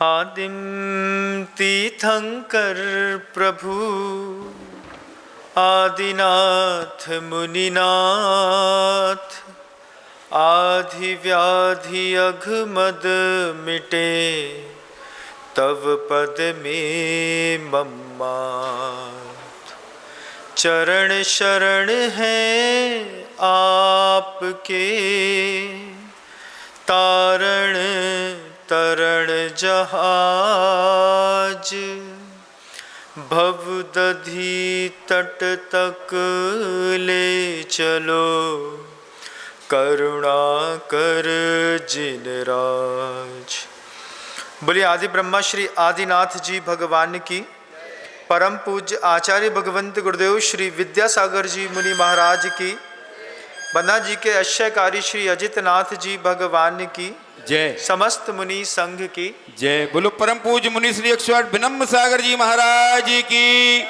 आदिम तीर्थंकर प्रभु आदिनाथ मुनिनाथ, आधि व्याधि अघमद मिटे, तव पद में मम्मात। चरण शरण है आपके, तारण तरण जहाज, भव दधी तट तक ले चलो, करुणा कर जिन राज। बोलिए आदि ब्रह्मा श्री आदिनाथ जी भगवान की, परम पूज्य आचार्य भगवंत गुरुदेव श्री विद्यासागर जी मुनि महाराज की, बन्ना जी के आश्रयकारी श्री अजितनाथ जी भगवान की जय, समस्त मुनि संघ की जय। बोलो परम पूज्य मुनि श्री 108 विनम्र सागर जी महाराज जी की,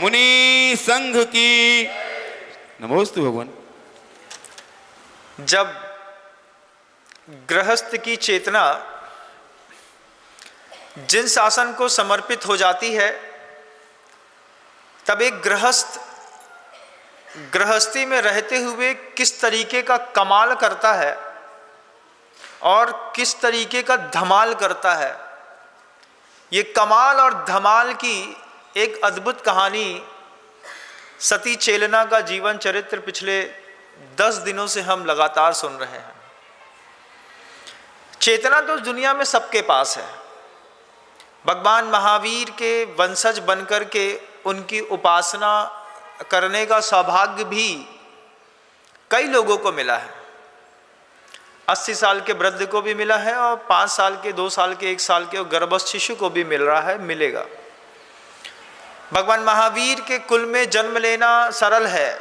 मुनि संघ की नमोस्तु भगवान। जब गृहस्थ की चेतना जिन शासन को समर्पित हो जाती है, तब एक गृहस्थ गृहस्थी में रहते हुए किस तरीके का कमाल करता है और किस तरीके का धमाल करता है। ये कमाल और धमाल की एक अद्भुत कहानी सती चेलना का जीवन चरित्र पिछले 10 दिनों से हम लगातार सुन रहे हैं। चेतना तो दुनिया में सबके पास है। भगवान महावीर के वंशज बनकर के उनकी उपासना करने का सौभाग्य भी कई लोगों को मिला है। 80 साल के वृद्ध को भी मिला है और 5 साल के, 2 साल के, 1 साल के और गर्भस्थ शिशु को भी मिल रहा है, मिलेगा। भगवान महावीर के कुल में जन्म लेना सरल है,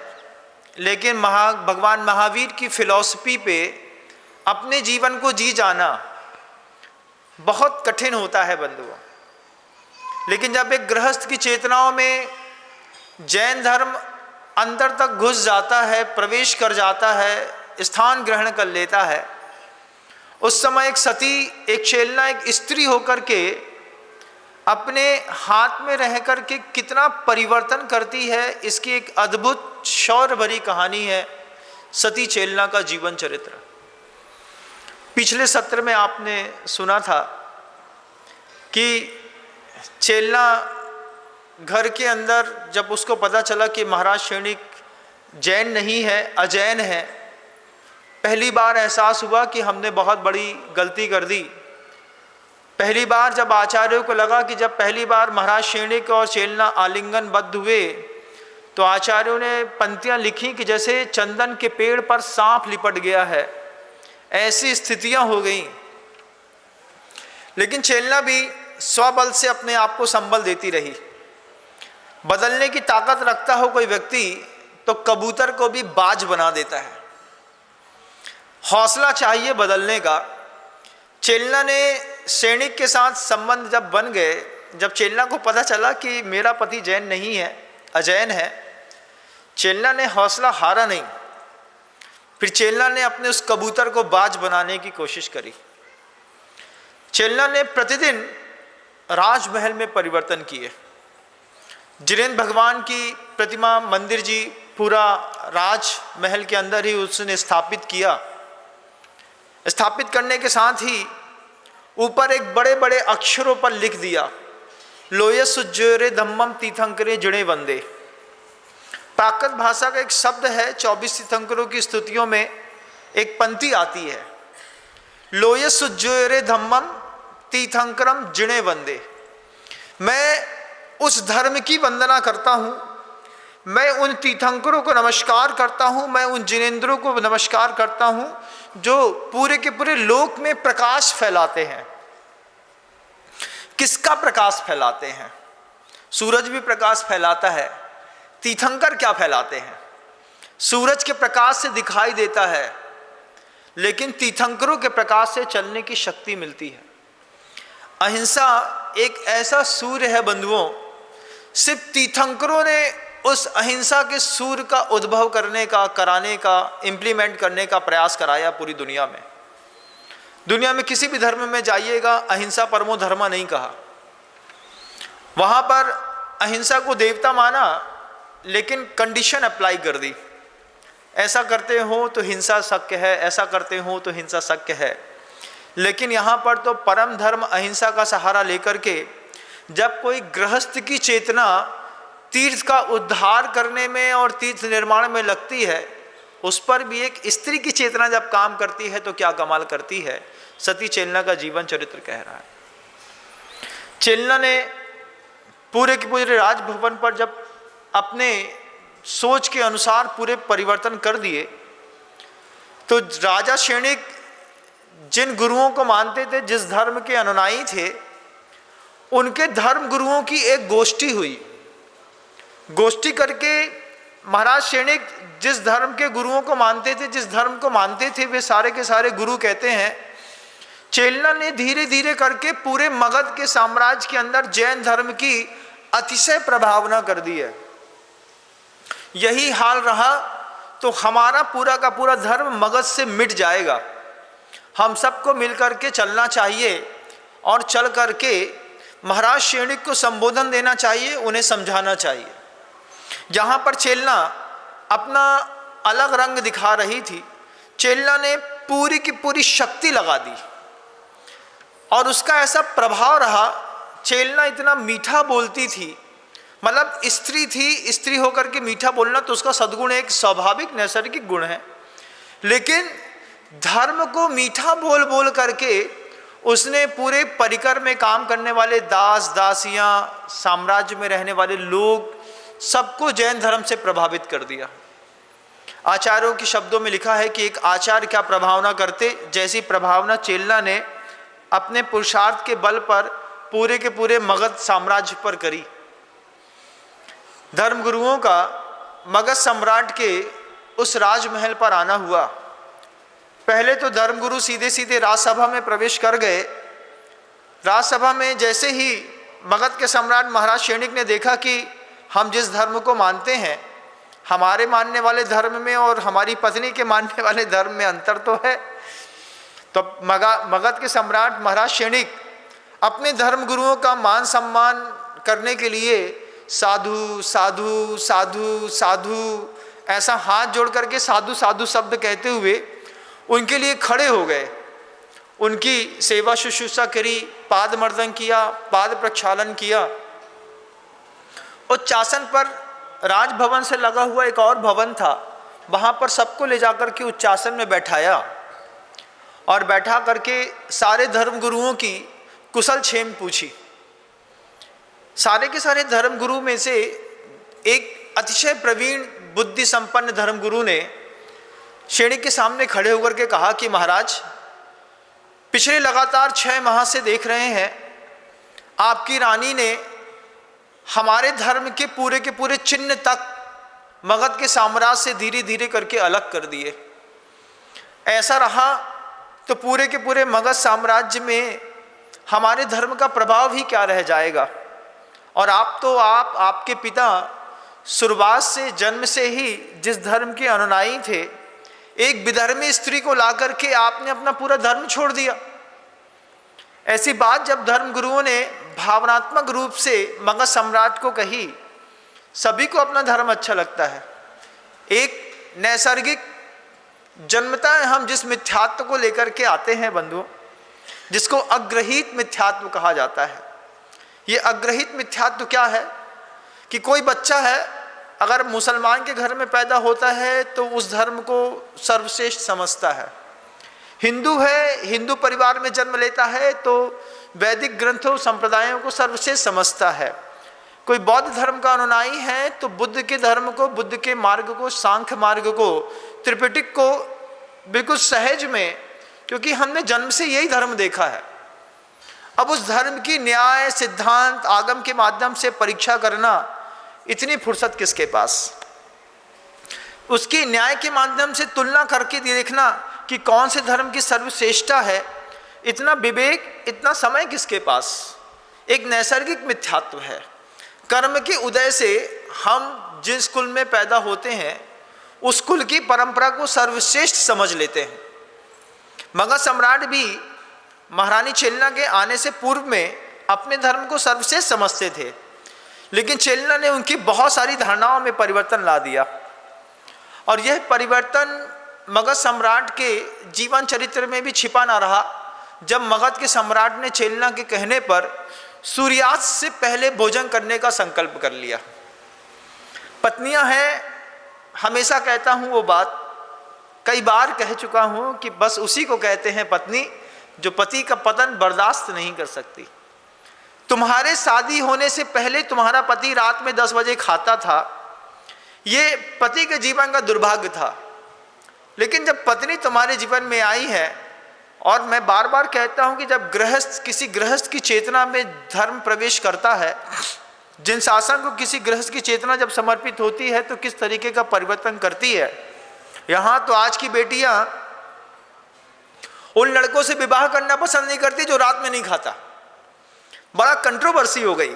लेकिन भगवान महावीर की फिलॉसफी पे अपने जीवन को जी जाना बहुत कठिन होता है बंधुओं। लेकिन जब एक गृहस्थ की चेतनाओं में जैन धर्म अंदर तक घुस जाता है, प्रवेश कर जाता है, स्थान ग्रहण कर लेता है, उस समय एक सती, एक चेलना, एक स्त्री होकर के अपने हाथ में रह कर के कितना परिवर्तन करती है, इसकी एक अद्भुत शौर्य भरी कहानी है सती चेलना का जीवन चरित्र। पिछले सत्र में आपने सुना था कि चेलना घर के अंदर जब उसको पता चला कि महाराज श्रेणिक जैन नहीं है, अजैन है, पहली बार एहसास हुआ कि हमने बहुत बड़ी गलती कर दी। पहली बार जब आचार्यों को लगा कि जब पहली बार महाराज श्रेणिक और चेलना आलिंगनबद्ध हुए, तो आचार्यों ने पंक्तियां लिखी कि जैसे चंदन के पेड़ पर सांप लिपट गया है, ऐसी स्थितियां हो गई। लेकिन चेलना भी स्वबल से अपने आप को संबल देती रही। बदलने की ताकत रखता हो कोई व्यक्ति तो कबूतर को भी बाज बना देता है। हौसला चाहिए बदलने का। चेलना ने सैनिक के साथ संबंध जब बन गए, जब चेलना को पता चला कि मेरा पति जैन नहीं है, अजैन है, चेलना ने हौसला हारा नहीं। फिर चेलना ने अपने उस कबूतर को बाज बनाने की कोशिश करी। चेलना ने प्रतिदिन राजमहल में परिवर्तन किए। जिनेंद्र भगवान की प्रतिमा, मंदिर जी पूरा राजमहल के अंदर ही उसने स्थापित किया। स्थापित करने के साथ ही ऊपर एक बड़े बड़े अक्षरों पर लिख दिया, लोय सुज्जोरे धम्मम तीर्थंकरे जिणे वंदे। प्राकृत भाषा का एक शब्द है, 24 तीर्थंकरों की स्तुतियों में एक पंक्ति आती है, लोय सुज्जोरे धम्मम तीर्थंकरम जिणे वंदे। मैं उस धर्म की वंदना करता हूँ, मैं उन तीर्थंकरों को नमस्कार करता हूँ, मैं उन जिनेंद्रों को नमस्कार करता हूँ जो पूरे के पूरे लोक में प्रकाश फैलाते हैं। किसका प्रकाश फैलाते हैं? सूरज भी प्रकाश फैलाता है, तीर्थंकर क्या फैलाते हैं? सूरज के प्रकाश से दिखाई देता है, लेकिन तीर्थंकरों के प्रकाश से चलने की शक्ति मिलती है। अहिंसा एक ऐसा सूर्य है बंधुओं, सिर्फ तीर्थंकरों ने उस अहिंसा के सूर्य का उद्भव करने का, कराने का, इम्प्लीमेंट करने का प्रयास कराया पूरी दुनिया में। दुनिया में किसी भी धर्म में जाइएगा, अहिंसा परमो धर्म नहीं कहा। वहाँ पर अहिंसा को देवता माना, लेकिन कंडीशन अप्लाई कर दी, ऐसा करते हो तो हिंसा शक्य है, ऐसा करते हो तो हिंसा शक्य है। लेकिन यहाँ पर तो परम धर्म अहिंसा का सहारा लेकर के जब कोई गृहस्थ की चेतना तीर्थ का उद्धार करने में और तीर्थ निर्माण में लगती है, उस पर भी एक स्त्री की चेतना जब काम करती है तो क्या कमाल करती है। सती चेलना का जीवन चरित्र कह रहा है। चेलना ने पूरे के पूरे राजभवन पर जब अपने सोच के अनुसार पूरे परिवर्तन कर दिए, तो राजा क्षणिक जिन गुरुओं को मानते थे, जिस धर्म के अनुयायी थे, उनके धर्म गुरुओं की एक गोष्ठी हुई। गोष्ठी करके महाराज क्षणिक जिस धर्म के गुरुओं को मानते थे, जिस धर्म को मानते थे, वे सारे के सारे गुरु कहते हैं चेलना ने धीरे धीरे करके पूरे मगध के साम्राज्य के अंदर जैन धर्म की अतिशय प्रभावना कर दी है। यही हाल रहा तो हमारा पूरा का पूरा धर्म मगध से मिट जाएगा। हम सबको मिलकर के चलना चाहिए और चल करके महाराज क्षणिक को संबोधन देना चाहिए, उन्हें समझाना चाहिए। जहाँ पर चेलना अपना अलग रंग दिखा रही थी, चेलना ने पूरी की पूरी शक्ति लगा दी और उसका ऐसा प्रभाव रहा। चेलना इतना मीठा बोलती थी, मतलब स्त्री थी, स्त्री होकर के मीठा बोलना तो उसका सद्गुण एक स्वाभाविक नैसर्गिक गुण है, लेकिन धर्म को मीठा बोल बोल करके उसने पूरे परिकर में काम करने वाले दास दासियां, साम्राज्य में रहने वाले लोग, सबको जैन धर्म से प्रभावित कर दिया। आचार्यों के शब्दों में लिखा है कि एक आचार्य क्या प्रभावना करते, जैसी प्रभावना चेलना ने अपने पुरुषार्थ के बल पर पूरे के पूरे मगध साम्राज्य पर करी। धर्मगुरुओं का मगध सम्राट के उस राजमहल पर आना हुआ। पहले तो धर्मगुरु सीधे सीधे राजसभा में प्रवेश कर गए। राजसभा में जैसे ही मगध के सम्राट महाराज क्षणिक ने देखा कि हम जिस धर्म को मानते हैं, हमारे मानने वाले धर्म में और हमारी पत्नी के मानने वाले धर्म में अंतर तो है, तो मगध के सम्राट महाराज क्षणिक अपने धर्मगुरुओं का मान सम्मान करने के लिए साधु साधु साधु साधु ऐसा हाथ जोड़ करके साधु साधु शब्द कहते हुए उनके लिए खड़े हो गए। उनकी सेवा शुश्रूषा करी, पाद मर्दन किया, पाद प्रक्षालन किया। उच्चासन पर राजभवन से लगा हुआ एक और भवन था, वहाँ पर सबको ले जाकर के उच्चासन में बैठाया और बैठा करके सारे धर्मगुरुओं की कुशल क्षेम पूछी। सारे के सारे धर्मगुरु में से एक अतिशय प्रवीण बुद्धि संपन्न धर्मगुरु ने क्षणिक के सामने खड़े होकर के कहा कि महाराज, पिछले लगातार 6 माह से देख रहे हैं आपकी रानी ने हमारे धर्म के पूरे चिन्ह तक मगध के साम्राज्य से धीरे धीरे करके अलग कर दिए। ऐसा रहा तो पूरे के पूरे मगध साम्राज्य में हमारे धर्म का प्रभाव ही क्या रह जाएगा। और आपके पिता शुरुआत से जन्म से ही जिस धर्म के अनुयायी थे, एक विधर्मी स्त्री को ला करके आपने अपना पूरा धर्म छोड़ दिया। ऐसी बात जब धर्मगुरुओं ने भावनात्मक रूप से मगध सम्राट को कही, सभी को अपना धर्म अच्छा लगता है। एक नैसर्गिक जन्मता है, हम जिस मिथ्यात्व को लेकर के आते हैं बंधुओं, जिसको अग्रहित मिथ्यात्व कहा जाता है। ये अग्रहित मिथ्यात्व क्या है कि कोई बच्चा है, अगर मुसलमान के घर में पैदा होता है तो उस धर्म को सर्वश्रेष्ठ समझता है। हिंदू है, हिंदू परिवार में जन्म लेता है तो वैदिक ग्रंथों संप्रदायों को सर्वश्रेष्ठ समझता है। कोई बौद्ध धर्म का अनुयायी है तो बुद्ध के धर्म को, बुद्ध के मार्ग को, सांख्य मार्ग को, त्रिपिटक को बिल्कुल सहज में, क्योंकि हमने जन्म से यही धर्म देखा है। अब उस धर्म की न्याय सिद्धांत आगम के माध्यम से परीक्षा करना, इतनी फुर्सत किसके पास। उसकी न्याय के माध्यम से तुलना करके देखना कि कौन से धर्म की सर्वश्रेष्ठता है, इतना विवेक, इतना समय किसके पास। एक नैसर्गिक मिथ्यात्व है। कर्म के उदय से हम जिस कुल में पैदा होते हैं उस कुल की परंपरा को सर्वश्रेष्ठ समझ लेते हैं। मगध सम्राट भी महारानी चेलना के आने से पूर्व में अपने धर्म को सर्वश्रेष्ठ समझते थे, लेकिन चेलना ने उनकी बहुत सारी धारणाओं में परिवर्तन ला दिया। और यह परिवर्तन मगध सम्राट के जीवन चरित्र में भी छिपा ना रहा, जब मगध के सम्राट ने चेलना के कहने पर सूर्यास्त से पहले भोजन करने का संकल्प कर लिया। पत्नियां हैं, हमेशा कहता हूं वो बात, कई बार कह चुका हूं कि बस उसी को कहते हैं पत्नी जो पति का पतन बर्दाश्त नहीं कर सकती। तुम्हारे शादी होने से पहले तुम्हारा पति रात में 10 बजे खाता था, ये पति के जीवन का दुर्भाग्य था। लेकिन जब पत्नी तुम्हारे जीवन में आई है, और मैं बार बार कहता हूं कि जब किसी गृहस्थ की चेतना में धर्म प्रवेश करता है, जिन शासन को किसी गृहस्थ की चेतना जब समर्पित होती है तो किस तरीके का परिवर्तन करती है। यहाँ तो आज की बेटियां उन लड़कों से विवाह करना पसंद नहीं करती जो रात में नहीं खाता। बड़ा कंट्रोवर्सी हो गई।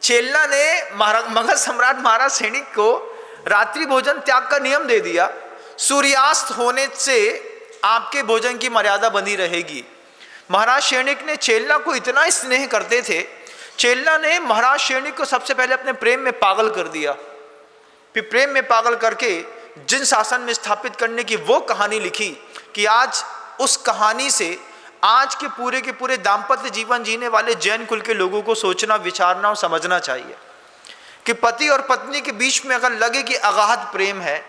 चेलना ने मगध सम्राट महाराज सैनिक को रात्रि भोजन त्याग का नियम दे दिया। सूर्यास्त होने से आपके भोजन की मर्यादा बनी रहेगी। महाराज सैनिक ने चेलना को इतना स्नेह करते थे, चेलना ने महाराज सैनिक को सबसे पहले अपने प्रेम में पागल कर दिया। फिर प्रेम में पागल करके जिन शासन में स्थापित करने की वो कहानी लिखी कि आज उस कहानी से आज के पूरे दाम्पत्य जीवन जीने वाले जैन कुल के लोगों को सोचना, विचारना और समझना चाहिए कि पति और पत्नी के बीच में अगर लगे कि अगाध प्रेम है,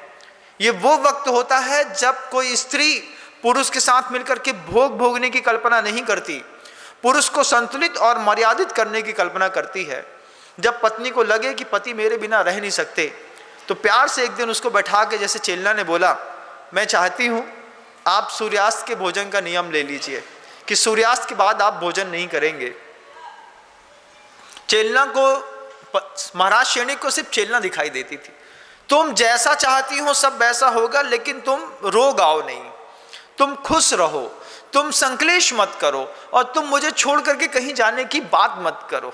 ये वो वक्त होता है जब कोई स्त्री पुरुष के साथ मिलकर के भोगने की कल्पना नहीं करती, पुरुष को संतुलित और मर्यादित करने की कल्पना करती है। जब पत्नी को लगे कि पति मेरे बिना रह नहीं सकते, तो प्यार से एक दिन उसको बैठा के, जैसे चेलना ने बोला, मैं चाहती हूँ आप सूर्यास्त के भोजन का नियम ले लीजिए कि सूर्यास्त के बाद आप भोजन नहीं करेंगे। चेलना को, महाराज सैनिक को सिर्फ चेलना दिखाई देती थी। तुम जैसा चाहती हो सब वैसा होगा, लेकिन तुम रो गाओ नहीं, तुम खुश रहो, तुम संक्लेश मत करो, और तुम मुझे छोड़ करके कहीं जाने की बात मत करो।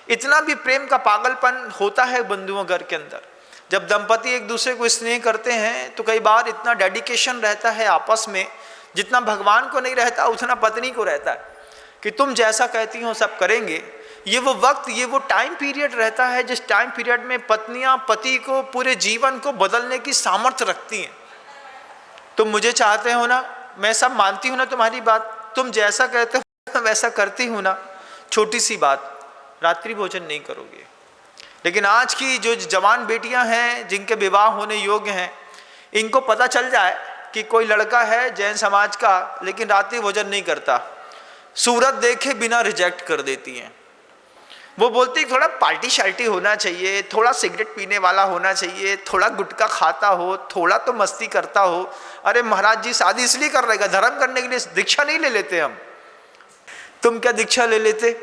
इतना भी प्रेम का पागलपन होता है बंधुओं घर के अंदर। जब दंपति एक दूसरे को स्नेह करते हैं तो कई बार इतना डेडिकेशन रहता है आपस में, जितना भगवान को नहीं रहता उतना पत्नी को रहता है कि तुम जैसा कहती हो सब करेंगे। ये वो वक्त, ये वो टाइम पीरियड रहता है जिस टाइम पीरियड में पत्नियां पति को पूरे जीवन को बदलने की सामर्थ्य रखती हैं। तुम मुझे चाहते हो ना, मैं सब मानती हूँ ना तुम्हारी बात, तुम जैसा कहते हो वैसा करती हूँ ना, छोटी सी बात, रात्रि भोजन नहीं करोगे। लेकिन आज की जो जवान बेटियां हैं जिनके विवाह होने योग्य हैं, इनको पता चल जाए कि कोई लड़का है जैन समाज का लेकिन रात्रि भोजन नहीं करता, सूरत देखे बिना रिजेक्ट कर देती हैं। वो बोलती थोड़ा पार्टी शार्टी होना चाहिए, थोड़ा सिगरेट पीने वाला होना चाहिए, थोड़ा गुटखा खाता हो, थोड़ा तो मस्ती करता हो। अरे महाराज जी, शादी इसलिए कर रहेगा, धर्म करने के लिए दीक्षा नहीं ले लेते हम। तुम क्या दीक्षा ले लेते?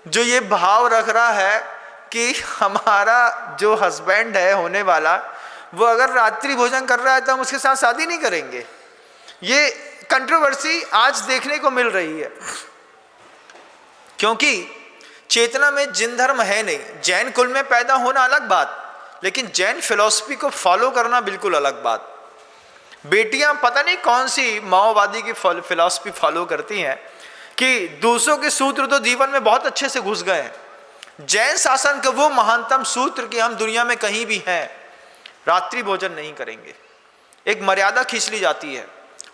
जो ये भाव रख रहा है कि हमारा जो हस्बैंड है होने वाला, वो अगर रात्रि भोजन कर रहा है तो हम उसके साथ शादी नहीं करेंगे। ये कंट्रोवर्सी आज देखने को मिल रही है, क्योंकि चेतना में जिन धर्म है नहीं। जैन कुल में पैदा होना अलग बात, लेकिन जैन फिलॉसफी को फॉलो करना बिल्कुल अलग बात। बेटियां पता नहीं कौन सी माओवादी की फिलॉसफी फॉलो करती हैं कि दूसरों के सूत्र तो जीवन में बहुत अच्छे से घुस गए हैं। जैन शासन का वो महानतम सूत्र कि हम दुनिया में कहीं भी हैं, रात्रि भोजन नहीं करेंगे। एक मर्यादा खींच ली जाती है,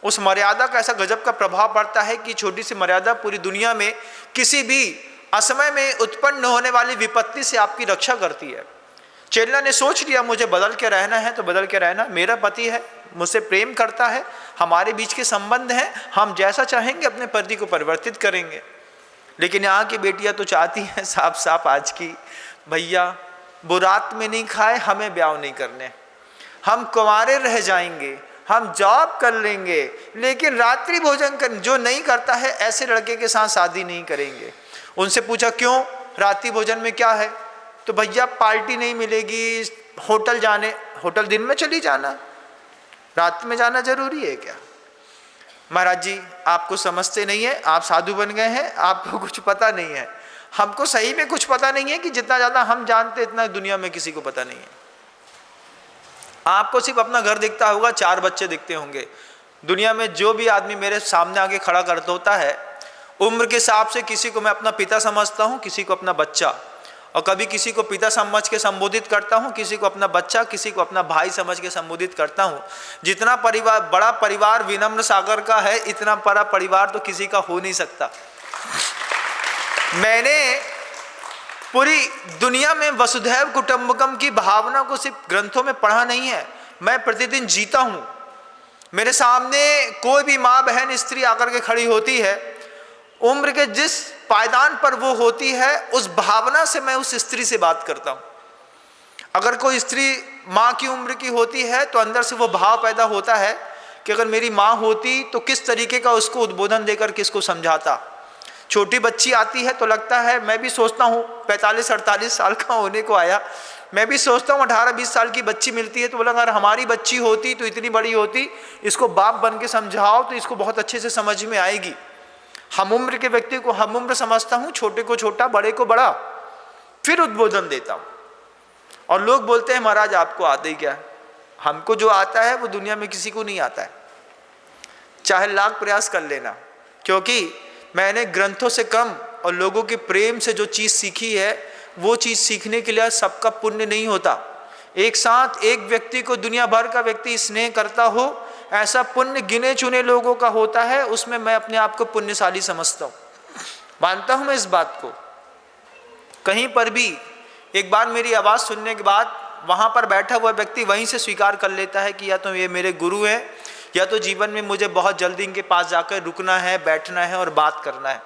उस मर्यादा का ऐसा गजब का प्रभाव पड़ता है कि छोटी सी मर्यादा पूरी दुनिया में किसी भी असमय में उत्पन्न होने वाली विपत्ति से आपकी रक्षा करती है। चेलना ने सोच लिया मुझे बदल के रहना है तो बदल के रहना, मेरा पति है, मुझसे प्रेम करता है, हमारे बीच के संबंध हैं, हम जैसा चाहेंगे अपने पति को परिवर्तित करेंगे। लेकिन यहाँ की बेटियां तो चाहती हैं साफ साफ आज की, भैया वो रात में नहीं खाए, हमें ब्याह नहीं करने, हम कुंवारे रह जाएंगे, हम जॉब कर लेंगे, लेकिन रात्रि भोजन कर जो नहीं करता है ऐसे लड़के के साथ शादी नहीं करेंगे। उनसे पूछा क्यों, रात्रि भोजन में क्या है? तो भैया पार्टी नहीं मिलेगी, होटल दिन में चली जाना, रात में जाना जरूरी है क्या? महाराज जी आपको समझते नहीं है, आप साधु बन गए हैं, आपको कुछ पता नहीं है। हमको सही में कुछ पता नहीं है कि जितना ज़्यादा हम जानते इतना दुनिया में किसी को पता नहीं है। आपको सिर्फ अपना घर दिखता होगा, 4 बच्चे दिखते होंगे। दुनिया में जो भी आदमी मेरे सामने आके खड़ा करता होता है उम्र के हिसाब से किसी को मैं अपना पिता समझता हूँ, किसी को अपना बच्चा, और कभी किसी को पिता समझ के संबोधित करता हूँ, किसी को अपना बच्चा, किसी को अपना भाई समझ के संबोधित करता हूँ। जितना बड़ा परिवार विनम्र सागर का है, इतना बड़ा परिवार तो किसी का हो नहीं सकता। मैंने पूरी दुनिया में वसुधैव कुटुंबकम की भावना को सिर्फ ग्रंथों में पढ़ा नहीं है, मैं प्रतिदिन जीता हूँ। मेरे सामने कोई भी माँ बहन स्त्री आकर के खड़ी होती है, उम्र के जिस पायदान पर वो होती है, उस भावना से मैं उस स्त्री से बात करता हूँ। अगर कोई स्त्री माँ की उम्र की होती है तो अंदर से वो भाव पैदा होता है कि अगर मेरी माँ होती तो किस तरीके का उसको उद्बोधन देकर किसको समझाता। छोटी बच्ची आती है तो लगता है, मैं भी सोचता हूँ 45-48 साल का होने को आया, मैं भी सोचता हूँ 18-20 साल की बच्ची मिलती है तो बोला अगर हमारी बच्ची होती तो इतनी बड़ी होती, इसको बाप बन के समझाओ तो इसको बहुत अच्छे से समझ में आएगी। हम उम्र के व्यक्ति को हम उम्र समझता हूँ, छोटे को छोटा, बड़े को बड़ा, फिर उद्बोधन देता हूँ। और लोग बोलते हैं महाराज आपको आता ही क्या है? हमको जो आता है वो दुनिया में किसी को नहीं आता है, चाहे लाख प्रयास कर लेना। क्योंकि मैंने ग्रंथों से कम और लोगों के प्रेम से जो चीज़ सीखी है, वो चीज़ सीखने के लिए सबका पुण्य नहीं होता। एक साथ एक व्यक्ति को दुनिया भर का व्यक्ति स्नेह करता हो, ऐसा पुण्य गिने चुने लोगों का होता है, उसमें मैं अपने आप को पुण्यशाली समझता हूँ, मानता हूँ मैं इस बात को। कहीं पर भी एक बार मेरी आवाज़ सुनने के बाद वहाँ पर बैठा हुआ व्यक्ति वहीं से स्वीकार कर लेता है कि या तो ये मेरे गुरु हैं, या तो जीवन में मुझे बहुत जल्दी इनके पास जाकर रुकना है, बैठना है और बात करना है।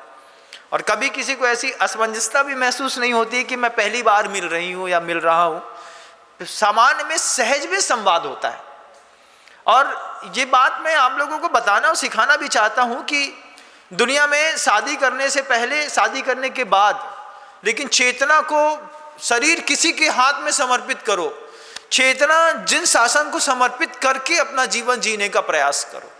और कभी किसी को ऐसी असमंजसता भी महसूस नहीं होती कि मैं पहली बार मिल रही हूँ या मिल रहा हूँ, सामान्य में सहज में संवाद होता है। और ये बात मैं आप लोगों को बताना और सिखाना भी चाहता हूँ कि दुनिया में शादी करने से पहले, शादी करने के बाद, लेकिन चेतना को, शरीर किसी के हाथ में समर्पित करो, चेतना जिन शासन को समर्पित करके अपना जीवन जीने का प्रयास करो।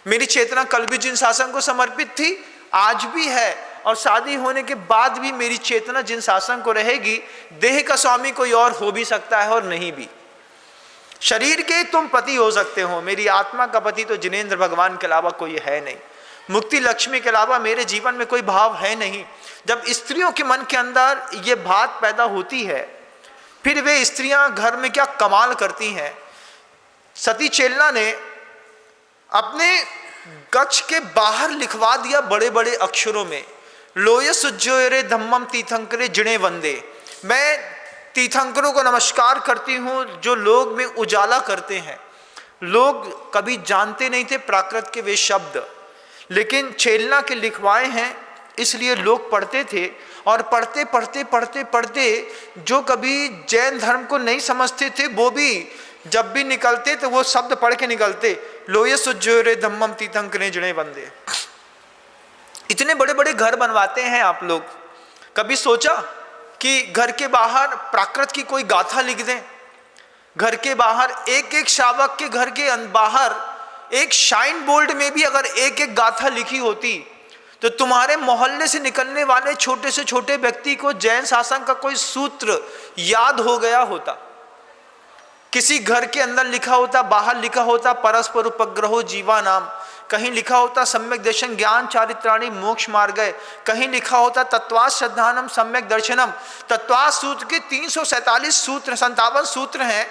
मेरी चेतना कल भी जिन शासन को समर्पित थी, आज भी है, और शादी होने के बाद भी मेरी चेतना जिन शासन को रहेगी। देह का स्वामी कोई और हो भी सकता है और नहीं भी। शरीर के तुम पति हो सकते हो, मेरी आत्मा का पति तो जिनेंद्र भगवान के अलावा कोई है नहीं, मुक्ति लक्ष्मी के अलावा मेरे जीवन में कोई भाव है नहीं। जब स्त्रियों के मन के अंदर ये बात पैदा होती है, फिर वे स्त्रियां घर में क्या कमाल करती हैं। सती चेलना ने अपने कक्ष के बाहर लिखवा दिया बड़े बड़े अक्षरों में, लोये सुज्जोरे धम्मम तीर्थंकरे जिणे वंदे। मैं तीर्थंकरों को नमस्कार करती हूँ जो लोग में उजाला करते हैं। लोग कभी जानते नहीं थे प्राकृत के वे शब्द, लेकिन चेलना के लिखवाए हैं, इसलिए लोग पढ़ते थे। और पढ़ते पढ़ते पढ़ते पढ़ते जो कभी जैन धर्म को नहीं समझते थे, वो भी जब भी निकलते तो वो शब्द पढ़ के निकलते, लोये सुज्जोरे धम्मम तीर्थंकरे जिणे वंदे। इतने बड़े बड़े घर बनवाते हैं आप लोग, कभी सोचा कि घर के बाहर प्राकृत की कोई गाथा लिख दें? घर के बाहर एक एक शावक के घर के बाहर एक शाइन बोर्ड में भी अगर एक एक गाथा लिखी होती तो तुम्हारे मोहल्ले से निकलने वाले छोटे से छोटे व्यक्ति को जैन शासन का कोई सूत्र याद हो गया होता। किसी घर के अंदर लिखा होता, बाहर लिखा होता परस्पर उपग्रहो जीवा नाम, कहीं लिखा होता सम्यक दर्शन ज्ञान चारित्राणी मोक्ष मार्गय, कहीं लिखा होता तत्वास श्रद्धानम सम्यक दर्शनम। तत्वास सूत्र के 347 सूत्र, 57 सूत्र हैं।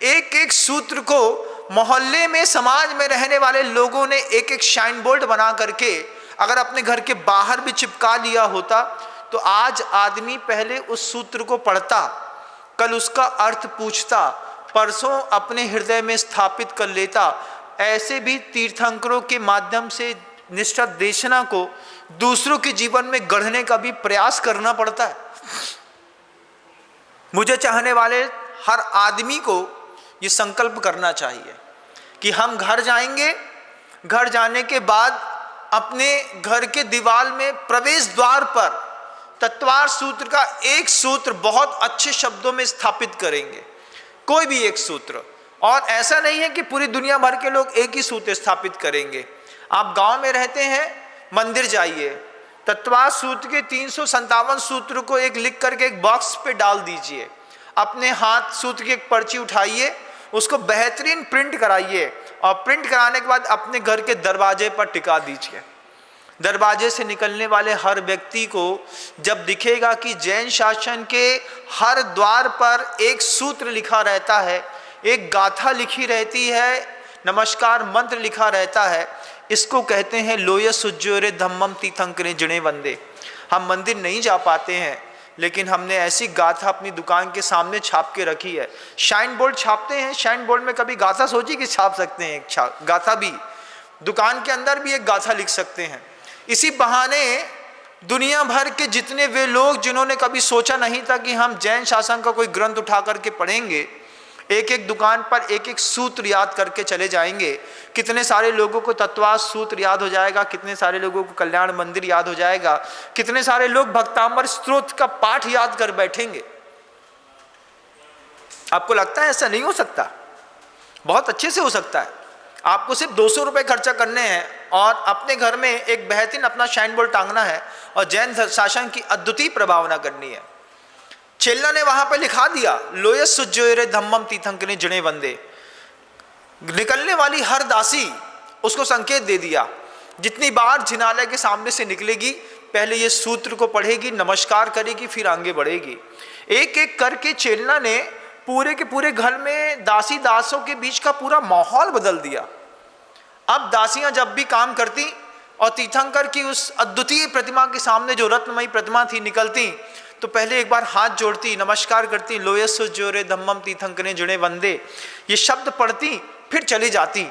एक एक सूत्र को मोहल्ले में, समाज में रहने वाले लोगों ने एक एक शाइन बोर्ड बना करके अगर अपने घर के बाहर भी चिपका लिया होता तो आज आदमी पहले उस सूत्र को पढ़ता, कल उसका अर्थ पूछता, परसों अपने हृदय में स्थापित कर लेता। ऐसे भी तीर्थंकरों के माध्यम से निष्ठा देशना को दूसरों के जीवन में गढ़ने का भी प्रयास करना पड़ता है। मुझे चाहने वाले हर आदमी को ये संकल्प करना चाहिए कि हम घर जाएंगे, घर जाने के बाद अपने घर के दीवार में प्रवेश द्वार पर तत्वार सूत्र का एक सूत्र बहुत अच्छे शब्दों में स्थापित करेंगे, कोई भी एक सूत्र। और ऐसा नहीं है कि पूरी दुनिया भर के लोग एक ही सूत्र स्थापित करेंगे। आप गांव में रहते हैं, मंदिर जाइए, तत्वार सूत्र के 357 सूत्र को एक लिख करके एक बॉक्स पे डाल दीजिए। अपने हाथ सूत्र की एक पर्ची उठाइए, उसको बेहतरीन प्रिंट कराइए और प्रिंट कराने के बाद अपने घर के दरवाजे पर टिका दीजिए। दरवाजे से निकलने वाले हर व्यक्ति को जब दिखेगा कि जैन शासन के हर द्वार पर एक सूत्र लिखा रहता है, एक गाथा लिखी रहती है, नमस्कार मंत्र लिखा रहता है, इसको कहते हैं लोय सुज्योरे धम्मम तीर्थंकरे जिणे वंदे। हम मंदिर नहीं जा पाते हैं, लेकिन हमने ऐसी गाथा अपनी दुकान के सामने छाप के रखी है। शाइन बोर्ड छापते हैं, शाइन बोर्ड में कभी गाथा सोची कि छाप सकते हैं, गाथा भी दुकान के अंदर भी एक गाथा लिख सकते हैं। इसी बहाने दुनिया भर के जितने वे लोग जिन्होंने कभी सोचा नहीं था कि हम जैन शासन का कोई ग्रंथ उठा करके पढ़ेंगे, एक एक दुकान पर एक एक सूत्र याद करके चले जाएंगे। कितने सारे लोगों को तत्वार्थ सूत्र याद हो जाएगा, कितने सारे लोगों को कल्याण मंदिर याद हो जाएगा, कितने सारे लोग भक्तांबर स्तोत्र का पाठ याद कर बैठेंगे। आपको लगता है ऐसा नहीं हो सकता? बहुत अच्छे से हो सकता है। आपको सिर्फ 200 रुपये खर्चा करने हैं और अपने घर में एक बेहतरीन अपना शाइन बोर्ड टांगना है और जैन शासन की अद्वितीय प्रभावना करनी है। चेल्ला ने वहां पर लिखा दिया लोय सुज्योरे धम्मम तीर्थंकरे जिणे वंदे। निकलने वाली हर दासी उसको संकेत दे दिया, जितनी बार जिनालय के सामने से निकलेगी पहले ये सूत्र को पढ़ेगी, नमस्कार करेगी, फिर आगे बढ़ेगी। एक एक करके चेल्ला ने पूरे के पूरे घर में दासी दासों के बीच का पूरा माहौल बदल दिया। अब दासियां जब भी काम करती और तीर्थंकर की उस अद्वितीय प्रतिमा के सामने जो रत्नमयी प्रतिमा थी निकलती, तो पहले एक बार हाथ जोड़ती, नमस्कार करती, लोय सुज्योरे धम्मम तीर्थंकरे जिणे वंदे, ये शब्द पढ़ती, फिर चली जाती।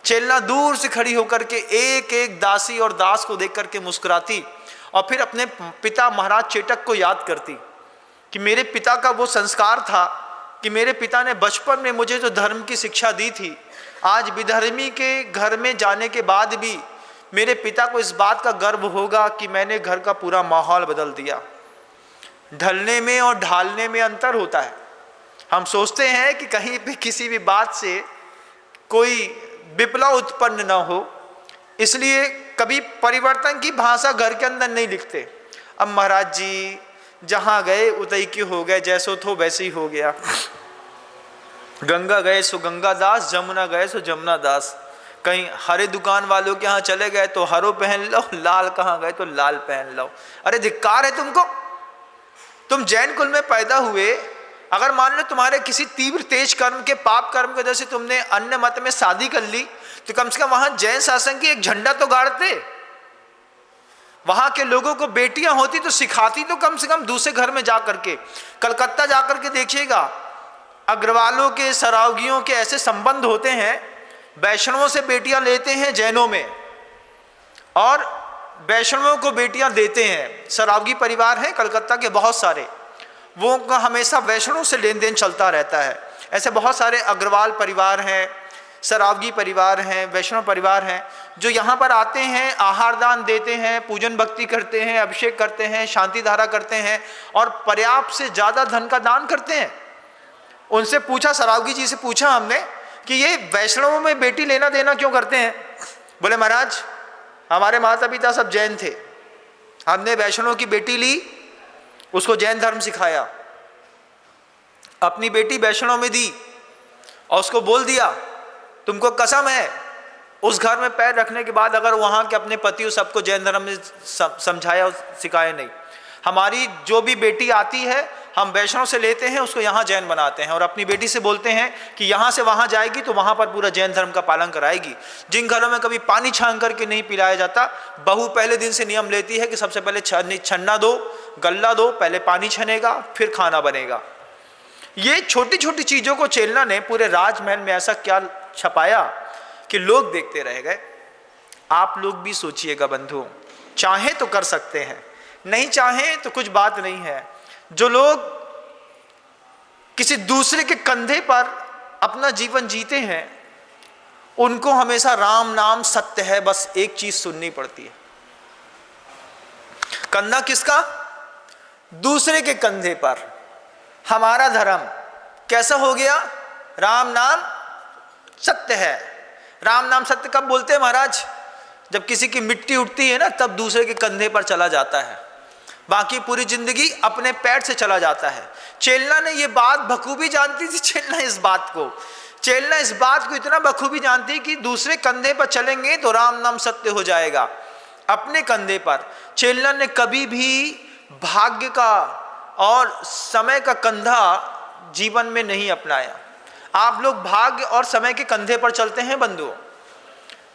चेल्ला दूर से खड़ी होकर के एक एक दासी और दास को देख करके मुस्कुराती और फिर अपने पिता महाराज चेटक को याद करती कि मेरे पिता का वो संस्कार था कि मेरे पिता ने बचपन में मुझे जो धर्म की शिक्षा दी थी, आज विधर्मी के घर में जाने के बाद भी मेरे पिता को इस बात का गर्व होगा कि मैंने घर का पूरा माहौल बदल दिया। ढलने में और ढालने में अंतर होता है। हम सोचते हैं कि कहीं भी किसी भी बात से कोई विप्लव उत्पन्न न हो, इसलिए कभी परिवर्तन की भाषा घर के अंदर नहीं लिखते। अब महाराज जी जहाँ गए उतई के हो गए, जैसो थो वैसे ही हो गया। गंगा गए सो गंगा दास, जमुना गए सो जमुना दास। कहीं हरे दुकान वालों के यहाँ चले गए तो हरो पहन लो, लाल कहाँ गए तो लाल पहन लो। अरे धिक्कार है तुमको, तुम जैन कुल में पैदा हुए, अगर मान लो तुम्हारे किसी तीव्र तेज कर्म के पाप कर्म की वजह से तुमने अन्य मत में शादी कर ली, तो कम से कम वहां जैन शासन की एक झंडा तो गाड़ते। वहां के लोगों को बेटियां होती तो सिखाती तो कम से कम दूसरे घर में जा करके। कलकत्ता जाकर के देखिएगा, अग्रवालों के सरावगियों के ऐसे संबंध होते हैं, वैष्णवों से बेटियां लेते हैं जैनों में और वैष्णवों को बेटियां देते हैं। सरावगी परिवार हैं कलकत्ता के बहुत सारे, वो का हमेशा वैष्णव से लेन देन चलता रहता है। ऐसे बहुत सारे अग्रवाल परिवार हैं, सरावगी परिवार हैं, वैष्णव परिवार हैं, जो यहाँ पर आते हैं, आहार दान देते हैं, पूजन भक्ति करते हैं, अभिषेक करते हैं, शांति धारा करते हैं और पर्याप्त से ज़्यादा धन का दान करते हैं। उनसे पूछा, सरावगी जी से पूछा हमने कि ये वैष्णवों में बेटी लेना देना क्यों करते हैं? बोले महाराज हमारे माता पिता सब जैन थे, हमने वैष्णव की बेटी ली, उसको जैन धर्म सिखाया, अपनी बेटी वैष्णव में दी और उसको बोल दिया तुमको कसम है उस घर में पैर रखने के बाद अगर वहाँ के अपने पति सबको जैन धर्म में समझाया सिखाया नहीं। हमारी जो भी बेटी आती है हम वैष्णव से लेते हैं, उसको यहाँ जैन बनाते हैं और अपनी बेटी से बोलते हैं कि यहाँ से वहाँ जाएगी तो वहाँ पर पूरा जैन धर्म का पालन कराएगी। जिन घरों में कभी पानी छान करके नहीं पिलाया जाता, बहू पहले दिन से नियम लेती है कि सबसे पहले छन्ना दो, गल्ला दो, पहले पानी छनेगा फिर खाना बनेगा। ये छोटी छोटी चीज़ों को चेल्ला ने पूरे राजमहल में ऐसा क्या छपाया कि लोग देखते रह गए। आप लोग भी सोचिएगा बंधुओं, चाहे तो कर सकते हैं, नहीं चाहे तो कुछ बात नहीं है। जो लोग किसी दूसरे के कंधे पर अपना जीवन जीते हैं उनको हमेशा राम नाम सत्य है, बस एक चीज सुननी पड़ती है। कंधा किसका? दूसरे के कंधे पर। हमारा धर्म कैसा हो गया? राम नाम सत्य है। राम नाम सत्य कब बोलते हैं महाराज? जब किसी की मिट्टी उठती है ना, तब दूसरे के कंधे पर चला जाता है, बाकी पूरी जिंदगी अपने पैर से चला जाता है। चेल्ला ने ये बात बखूबी जानती थी। चेल्ला इस बात को इतना बखूबी जानती कि दूसरे कंधे पर चलेंगे तो राम नाम सत्य हो जाएगा। अपने कंधे पर। चेल्ला ने कभी भी भाग्य का और समय का कंधा जीवन में नहीं अपनाया। आप लोग भाग्य और समय के कंधे पर चलते हैं बंधुओं।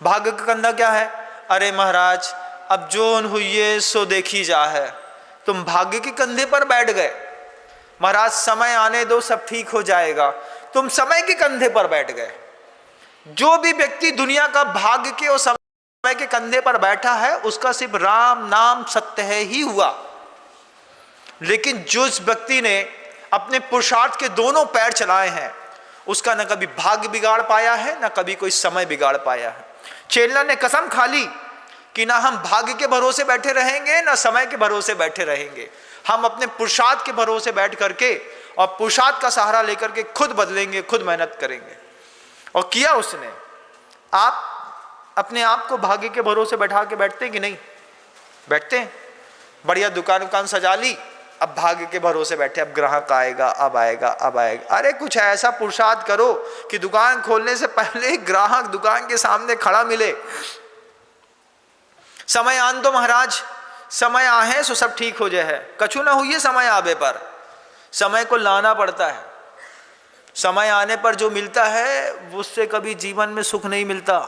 भाग्य का कंधा क्या है? अरे महाराज अब जोन हुई सो देखी जा है। तुम भाग्य के कंधे पर बैठ गए। महाराज समय आने दो सब ठीक हो जाएगा, तुम समय के कंधे पर बैठ गए। जो भी व्यक्ति दुनिया का भाग्य के और समय के कंधे पर बैठा है उसका सिर्फ राम नाम सत्य है ही हुआ। लेकिन जिस व्यक्ति ने अपने पुरुषार्थ के दोनों पैर चलाए हैं उसका न कभी भाग्य बिगाड़ पाया है न कभी कोई समय बिगाड़ पाया है। चेल्ला ने कसम खा ली कि ना हम भाग्य के भरोसे बैठे रहेंगे ना समय के भरोसे बैठे रहेंगे। हम अपने पुरुषार्थ के भरोसे बैठ करके और पुरुषार्थ का सहारा लेकर के खुद बदलेंगे, खुद मेहनत करेंगे। और किया उसने। आप अपने आप को भाग्य के भरोसे बैठा के बैठते हैं कि नहीं? बैठते हैं। बढ़िया दुकान सजा ली, अब भाग्य के भरोसे बैठे, अब ग्राहक आएगा, अब आएगा, अब आएगा। अरे कुछ ऐसा पुरुषार्थ करो कि दुकान खोलने से पहले ग्राहक दुकान के सामने खड़ा मिले। समय आन दो महाराज, समय आहे सो सब ठीक हो जाए। कछु ना हुई समय आवे पर, समय को लाना पड़ता है। समय आने पर जो मिलता है उससे कभी जीवन में सुख नहीं मिलता।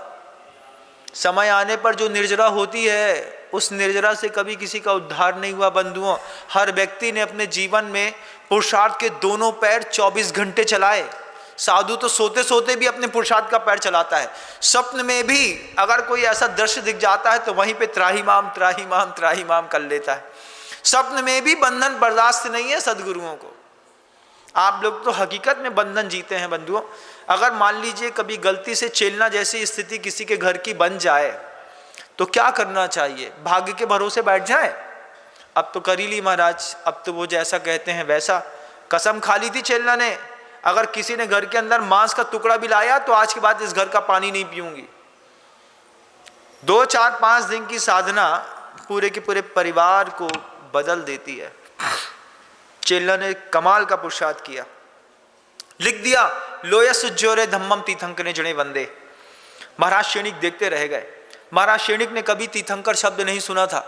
समय आने पर जो निर्जरा होती है उस निर्जरा से कभी किसी का उद्धार नहीं हुआ बंधुओं। हर व्यक्ति ने अपने जीवन में पुरुषार्थ के दोनों पैर 24 घंटे चलाए। साधु तो सोते सोते भी अपने पुरुषार्थ का पैर चलाता है। स्वप्न में भी अगर कोई ऐसा दृश्य दिख जाता है तो वहीं पे त्राहिमाम त्राहिमाम त्राहिमाम कर लेता है। स्वप्न में भी बंधन बर्दाश्त नहीं है सदगुरुओं को। आप लोग तो हकीकत में बंधन जीते हैं बंधुओं। अगर मान लीजिए कभी गलती से चेलना जैसी स्थिति किसी के घर की बन जाए तो क्या करना चाहिए? भाग्य के भरोसे बैठ जाए? अब तो कर ही ली महाराज, अब तो वो जैसा कहते हैं वैसा। कसम खा ली थी चेलना ने, अगर किसी ने घर के अंदर मांस का टुकड़ा भी लाया तो आज के बाद इस घर का पानी नहीं पीऊंगी। 2, 4, 5 दिन की साधना पूरे के पूरे परिवार को बदल देती है। चेल्ला ने कमाल का पुरुषार्थ किया, लिख दिया लोया सुज्जोरे धम्मम तीर्थंकर जड़े वंदे। महाराज शेणिक देखते रह गए। महाराज शेणिक ने कभी तीर्थंकर शब्द नहीं सुना था,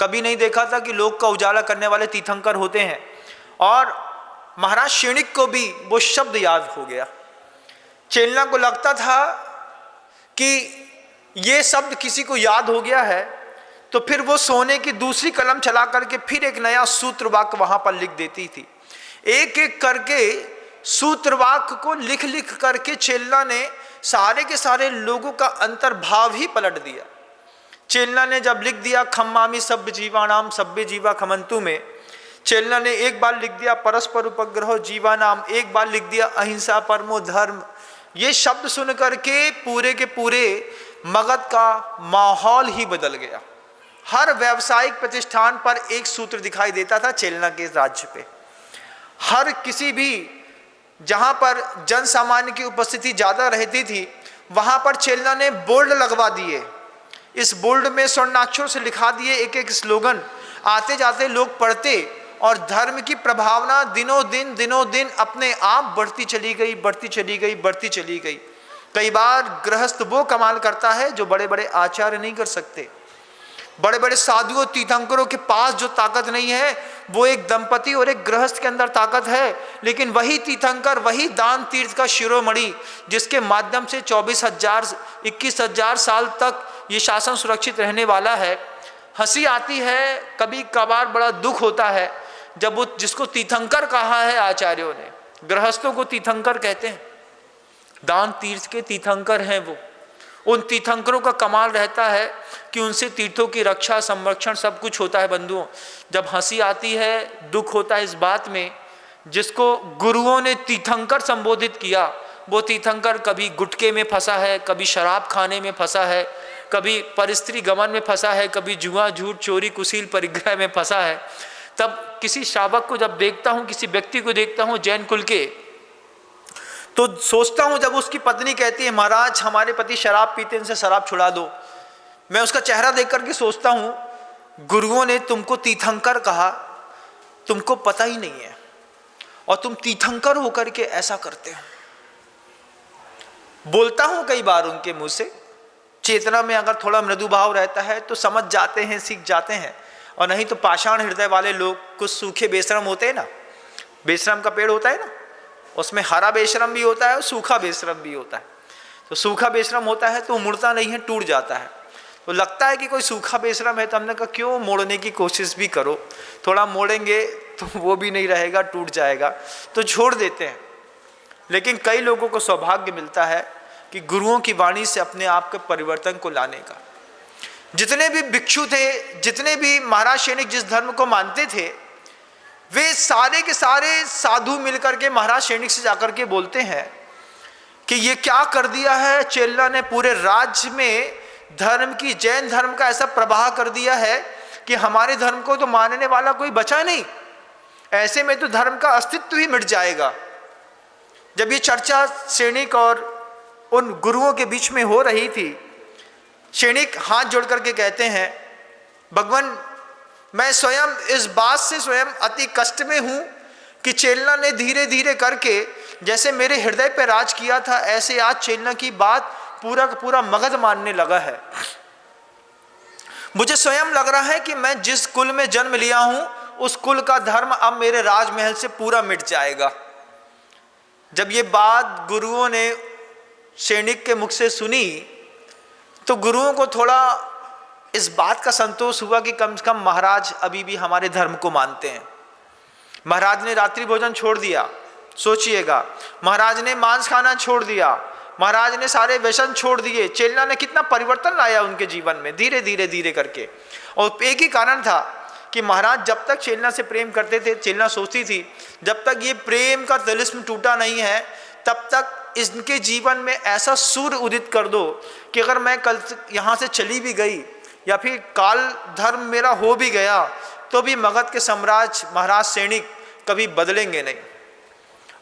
कभी नहीं देखा था कि लोक का उजाला करने वाले तीर्थंकर होते हैं। और महाराज शेणिक को भी वो शब्द याद हो गया। चेल्ला को लगता था कि ये शब्द किसी को याद हो गया है तो फिर वो सोने की दूसरी कलम चला करके फिर एक नया सूत्र वाक्य वहां पर लिख देती थी। एक एक करके सूत्र वाक्य को लिख लिख करके चेल्ला ने सारे के सारे लोगों का अंतर्भाव ही पलट दिया। चेल्ला ने जब लिख दिया खम्मामी सभ्य जीवानाम सभ्य जीवा खमंतु में, चेल्ला ने एक बार लिख दिया परस्पर उपग्रह जीवानाम, एक बार लिख दिया अहिंसा परमो धर्म। ये शब्द सुन करके पूरे के पूरे मगध का माहौल ही बदल गया। हर व्यावसायिक प्रतिष्ठान पर एक सूत्र दिखाई देता था चेल्ला के राज्य पे। हर किसी भी जहां पर जन सामान्य की उपस्थिति ज्यादा रहती थी वहां पर चेल्ला ने बोर्ड लगवा दिए। इस बोर्ड में स्वर्णाक्षरों से लिखा दिए एक एक स्लोगन। आते जाते लोग पढ़ते और धर्म की प्रभावना दिनों दिन अपने आप बढ़ती चली गई, बढ़ती चली गई, बढ़ती चली गई। कई बार गृहस्थ वो कमाल करता है जो बड़े बड़े आचार्य नहीं कर सकते। बड़े बड़े साधुओं तीर्थंकरों के पास जो ताकत नहीं है वो एक दंपति और एक गृहस्थ के अंदर ताकत है। लेकिन वही तीर्थंकर, वही दान तीर्थ का शिरोमणि जिसके माध्यम से 21,000 साल तक ये शासन सुरक्षित रहने वाला है। हंसी आती है, कभी कभार बड़ा दुख होता है जब वो जिसको तीर्थंकर कहा है आचार्यों ने, गृहस्थों को तीर्थंकर कहते हैं, दान तीर्थ के तीर्थंकर हैं वो। उन तीर्थंकरों का कमाल रहता है कि उनसे तीर्थों की रक्षा संरक्षण सब कुछ होता है बंधुओं। जब हंसी आती है, दुख होता है इस बात में, जिसको गुरुओं ने तीर्थंकर संबोधित किया वो तीर्थंकर कभी गुटके में फंसा है, कभी शराब खाने में फंसा है, कभी परिस्त्री गमन में फंसा है, कभी जुआ झूठ चोरी कुशील परिग्रह में फंसा है। तब किसी श्रावक को जब देखता हूँ, किसी व्यक्ति को देखता हूँ जैन कुल के, तो सोचता हूँ जब उसकी पत्नी कहती है महाराज हमारे पति शराब पीते, इनसे शराब छुड़ा दो, मैं उसका चेहरा देख करके सोचता हूँ गुरुओं ने तुमको तीर्थंकर कहा, तुमको पता ही नहीं है और तुम तीर्थंकर होकर के ऐसा करते हो। बोलता हूँ कई बार उनके मुंह से, चेतना में अगर थोड़ा मृदु भाव रहता है तो समझ जाते हैं, सीख जाते हैं, और नहीं तो पाषाण हृदय वाले लोग, कुछ सूखे बेशरम होते हैं ना, बेशरम का पेड़ होता है ना, उसमें हरा बेशरम भी होता है और सूखा बेशरम भी होता है। तो सूखा बेशरम होता है तो मुड़ता नहीं है, टूट जाता है। तो लगता है कि कोई सूखा बेशरम है, तो हमने कहा क्यों मोड़ने की कोशिश भी करो, थोड़ा मोड़ेंगे तो वो भी नहीं रहेगा, टूट जाएगा, तो छोड़ देते हैं। लेकिन कई लोगों को सौभाग्य मिलता है कि गुरुओं की वाणी से अपने आप के परिवर्तन को लाने का। जितने भी भिक्षु थे, जितने भी महाराज सैनिक जिस धर्म को मानते थे, वे सारे के सारे साधु मिलकर के महाराज सैनिक से जाकर के बोलते हैं कि ये क्या कर दिया है चेल्ला ने, पूरे राज्य में धर्म की, जैन धर्म का ऐसा प्रवाह कर दिया है कि हमारे धर्म को तो मानने वाला कोई बचा नहीं, ऐसे में तो धर्म का अस्तित्व ही मिट जाएगा। जब ये चर्चा सैनिक और उन गुरुओं के बीच में हो रही थी, सैनिक हाथ जोड़ करके कहते हैं, भगवान मैं स्वयं इस बात से स्वयं अति कष्ट में हूं कि चेल्ला ने धीरे धीरे करके जैसे मेरे हृदय पर राज किया था, ऐसे आज चेल्ला की बात पूरा का पूरा मगध मानने लगा है। मुझे स्वयं लग रहा है कि मैं जिस कुल में जन्म लिया हूं, उस कुल का धर्म अब मेरे राजमहल से पूरा मिट जाएगा। जब ये बात गुरुओं ने सैनिक के मुख से सुनी, तो गुरुओं को थोड़ा इस बात का संतोष हुआ कि कम से कम महाराज अभी भी हमारे धर्म को मानते हैं। महाराज ने रात्रि भोजन छोड़ दिया, सोचिएगा, महाराज ने मांस खाना छोड़ दिया, महाराज ने सारे व्यसन छोड़ दिए। चेल्ला ने कितना परिवर्तन लाया उनके जीवन में, धीरे धीरे धीरे करके। और एक ही कारण था कि महाराज जब तक चेल्ला से प्रेम करते थे, चेल्ला सोचती थी जब तक ये प्रेम का तिलिस्म टूटा नहीं है, तब तक इनके जीवन में ऐसा सूर्य उदित कर दो कि अगर मैं कल यहाँ से चली भी गई या फिर काल धर्म मेरा हो भी गया, तो भी मगध के साम्राज्य महाराज सैनिक कभी बदलेंगे नहीं।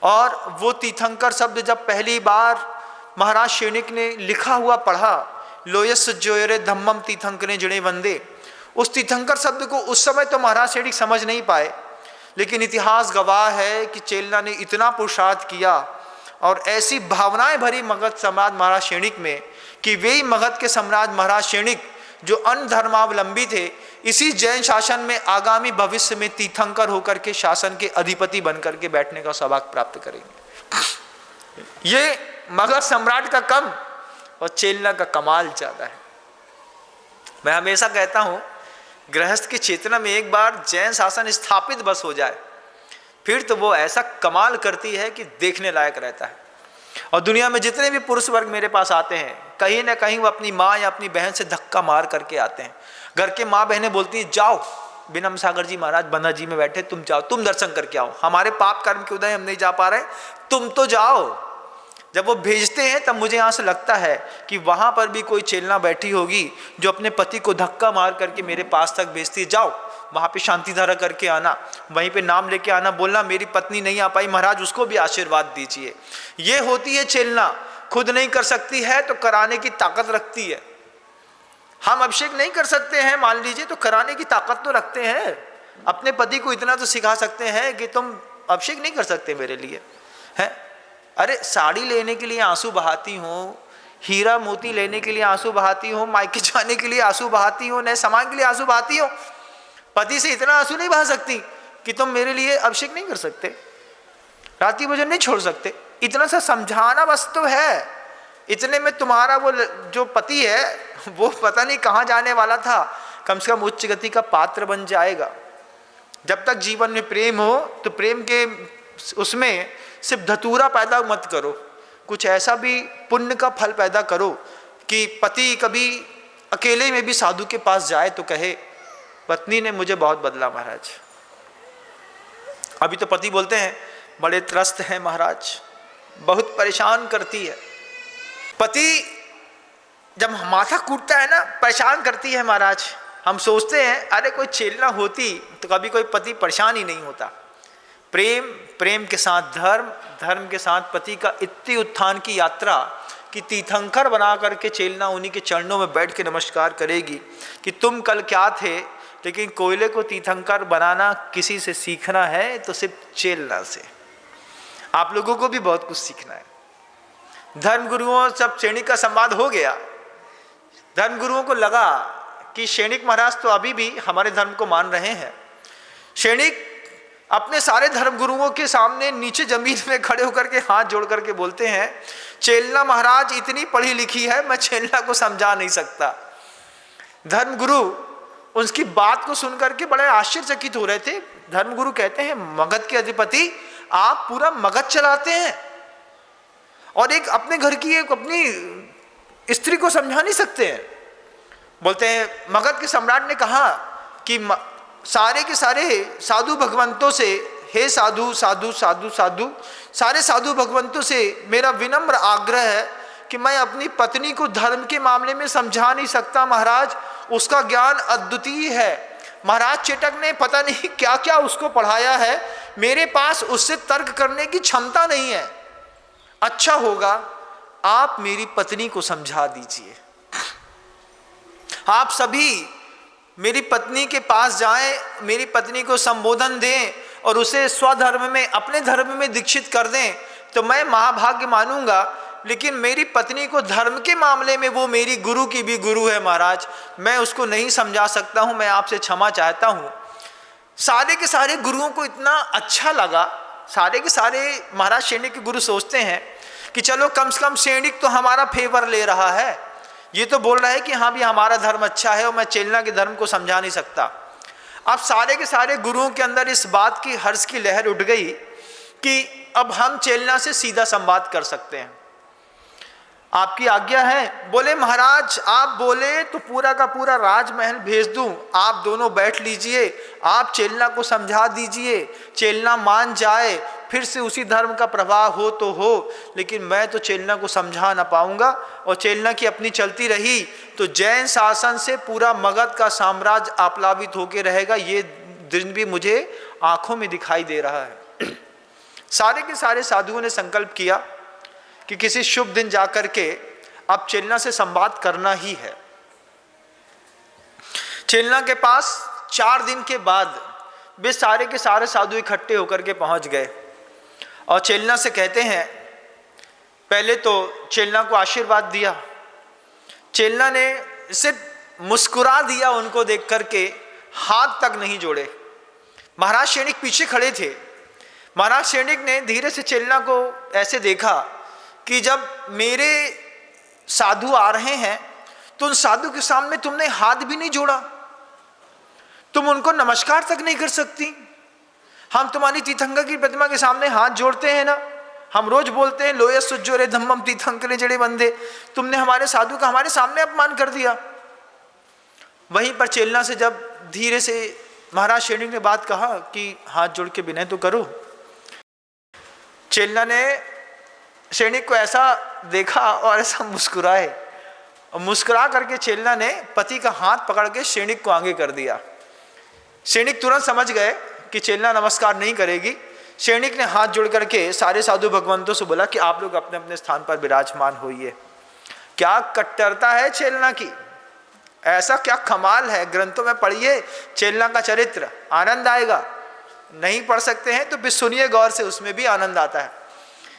और वो तीर्थंकर शब्द जब पहली बार महाराज सैनिक ने लिखा हुआ पढ़ा, लोयस जोयरे धम्मम तीर्थंकरे जड़े वंदे, उस तीर्थंकर शब्द को उस समय तो महाराज सैनिक समझ नहीं पाए, लेकिन इतिहास गवाह है कि चेल्ला ने इतना पुरुषार्थ किया और ऐसी भावनाएं भरी मगध सम्राट महाराज सैनिक में कि वे ही मगध के सम्राट महाराज सैनिक जो अन्य धर्मावलंबी थे, इसी जैन शासन में आगामी भविष्य में तीर्थंकर होकर के शासन के अधिपति बनकर के बैठने का सौभाग्य प्राप्त करेंगे। ये मगध सम्राट का कम और चेल्ला का कमाल ज्यादा है। मैं हमेशा कहता हूं, गृहस्थ की चेतना में एक बार जैन शासन स्थापित बस हो जाए, फिर तो वो ऐसा कमाल करती है कि देखने लायक रहता है। और दुनिया में जितने भी पुरुष वर्ग मेरे पास आते हैं, कहीं ना कहीं वो अपनी माँ या अपनी बहन से धक्का मार करके आते हैं। घर के माँ बहनें बोलती हैं, जाओ बिनम सागर जी महाराज बंधा जी में बैठे, तुम जाओ, तुम दर्शन करके आओ, हमारे पाप कर्म के उदय हम नहीं जा पा रहे, तुम तो जाओ। जब वो भेजते हैं तब मुझे यहाँ से लगता है कि वहाँ पर भी कोई चेल्ला बैठी होगी जो अपने पति को धक्का मार करके मेरे पास तक भेजती है, जाओ वहाँ पे शांति धारा करके आना, वहीं पे नाम लेके आना, बोलना मेरी पत्नी नहीं आ पाई महाराज, उसको भी आशीर्वाद दीजिए। ये होती है चेल्ला। खुद नहीं कर सकती है तो कराने की ताकत रखती है। हम अभिषेक नहीं कर सकते हैं मान लीजिए, तो कराने की ताकत तो रखते हैं। अपने पति को इतना तो सिखा सकते हैं कि तुम अभिषेक नहीं कर सकते मेरे लिए, है? अरे साड़ी लेने के लिए आंसू बहाती हूँ, हीरा मोती लेने के लिए आंसू बहाती हूँ, मायके जाने के लिए आंसू बहाती हूँ, नए सामान के लिए आंसू बहाती हूँ, पति से इतना आंसू नहीं बहा सकती कि तुम मेरे लिए अभिषेक नहीं कर सकते, रात्रि भोजन नहीं छोड़ सकते। इतना सा समझाना बस तो है। इतने में तुम्हारा वो जो पति है वो पता नहीं कहाँ जाने वाला था, कम से कम उच्च गति का पात्र बन जाएगा। जब तक जीवन में प्रेम हो तो प्रेम के उसमें सिर्फ धतूरा पैदा मत करो, कुछ ऐसा भी पुण्य का फल पैदा करो कि पति कभी अकेले में भी साधु के पास जाए तो कहे पत्नी ने मुझे बहुत बदला महाराज। अभी तो पति बोलते हैं बड़े त्रस्त हैं महाराज, बहुत परेशान करती है। पति जब माथा कूटता है ना, परेशान करती है महाराज। हम सोचते हैं अरे कोई चेल्ला होती तो कभी कोई पति परेशान ही नहीं होता। प्रेम, प्रेम के साथ धर्म, धर्म के साथ पति का इतनी उत्थान की यात्रा कि तीर्थंकर बना करके चेल्ला उन्हीं के चरणों में बैठ के नमस्कार करेगी कि तुम कल क्या थे, लेकिन कोयले को तीर्थंकर बनाना किसी से सीखना है तो सिर्फ चेल्ला से। आप लोगों को भी बहुत कुछ सीखना है। धर्म गुरुओं सब श्रेणी का संवाद हो गया, धर्मगुरुओं को लगा कि शैणिक महाराज तो अभी भी हमारे धर्म को मान रहे हैं। शैणिक अपने सारे धर्मगुरुओं के सामने नीचे जमीन में खड़े होकर के हाथ जोड़ करके बोलते हैं, चेलना महाराज इतनी पढ़ी लिखी है, मैं चेलना को समझा नहीं सकता। धर्मगुरु उसकी बात को सुनकर के बड़े आश्चर्यचकित हो रहे थे। धर्मगुरु कहते हैं, मगध के अधिपति आप पूरा मगध चलाते हैं और एक अपने घर की एक अपनी स्त्री को समझा नहीं सकते हैं। बोलते हैं, मगध के सम्राट ने कहा कि सारे के सारे साधु भगवंतों से, हे साधु साधु साधु साधु, सारे साधु भगवंतों से मेरा विनम्र आग्रह है कि मैं अपनी पत्नी को धर्म के मामले में समझा नहीं सकता महाराज, उसका ज्ञान अद्वितीय है। महाराज चेटक ने पता नहीं क्या क्या उसको पढ़ाया है, मेरे पास उससे तर्क करने की क्षमता नहीं है। अच्छा होगा आप मेरी पत्नी को समझा दीजिए। आप सभी मेरी पत्नी के पास जाएं, मेरी पत्नी को संबोधन दें और उसे स्वधर्म में, अपने धर्म में दीक्षित कर दें, तो मैं महाभाग्य मानूंगा। लेकिन मेरी पत्नी को धर्म के मामले में, वो मेरी गुरु की भी गुरु है महाराज, मैं उसको नहीं समझा सकता हूं, मैं आपसे क्षमा चाहता हूं। सारे के सारे गुरुओं को इतना अच्छा लगा। सारे के सारे महाराज शैणिक के गुरु सोचते हैं कि चलो कम से कम शैणिक तो हमारा फेवर ले रहा है, ये तो बोल रहा है कि हाँ भी हमारा धर्म अच्छा है और मैं चेलना के धर्म को समझा नहीं सकता। अब सारे के सारे गुरुओं के अंदर इस बात की हर्ष की लहर उठ गई कि अब हम चेलना से सीधा संवाद कर सकते हैं। आपकी आज्ञा है। बोले महाराज आप बोले तो पूरा का पूरा राजमहल भेज दूं, आप दोनों बैठ लीजिए, आप चेलना को समझा दीजिए, चेलना मान जाए, फिर से उसी धर्म का प्रवाह हो तो हो, लेकिन मैं तो चेलना को समझा ना पाऊंगा। और चेलना की अपनी चलती रही तो जैन शासन से पूरा मगध का साम्राज्य आप्लावित होकर रहेगा, ये दिन भी मुझे आंखों में दिखाई दे रहा है। सारे के सारे साधुओं ने संकल्प किया कि किसी शुभ दिन जाकर के अब चेलना से संवाद करना ही है। चेलना के पास 4 दिन के बाद वे सारे के सारे साधु इकट्ठे होकर के पहुंच गए और चेलना से कहते हैं, पहले तो चेलना को आशीर्वाद दिया। चेलना ने सिर्फ मुस्कुरा दिया उनको देख करके, हाथ तक नहीं जोड़े। महाराज शैणिक पीछे खड़े थे। महाराज शैणिक ने धीरे से चेलना को ऐसे देखा कि जब मेरे साधु आ रहे हैं तो उन साधु के सामने तुमने हाथ भी नहीं जोड़ा, तुम उनको नमस्कार तक नहीं कर सकती। हम तुम्हारी तीर्थंकर की प्रतिमा के सामने हाथ जोड़ते हैं ना, हम रोज बोलते हैं लोय सुज्जोरे धम्मम तीर्थंकरे जड़े बंदे, तुमने हमारे साधु का हमारे सामने अपमान कर दिया। वहीं पर चेलना से जब धीरे से महाराज शैणिक ने बात कहा कि हाथ जोड़ के विनय तो करो, चेलना ने शैणिक को ऐसा देखा और ऐसा मुस्कुराए, और मुस्कुरा करके चेलना ने पति का हाथ पकड़ के शैणिक को आगे कर दिया। शैणिक तुरंत समझ गए कि चेलना नमस्कार नहीं करेगी। शैणिक ने हाथ जोड़ करके सारे साधु भगवंतों से बोला कि आप लोग अपने अपने स्थान पर विराजमान होइए। क्या कट्टरता है चेलना की, ऐसा क्या कमाल है। ग्रंथों में पढ़िए चेलना का चरित्र, आनंद आएगा। नहीं पढ़ सकते हैं तो फिर सुनिए गौर से, उसमें भी आनंद आता है।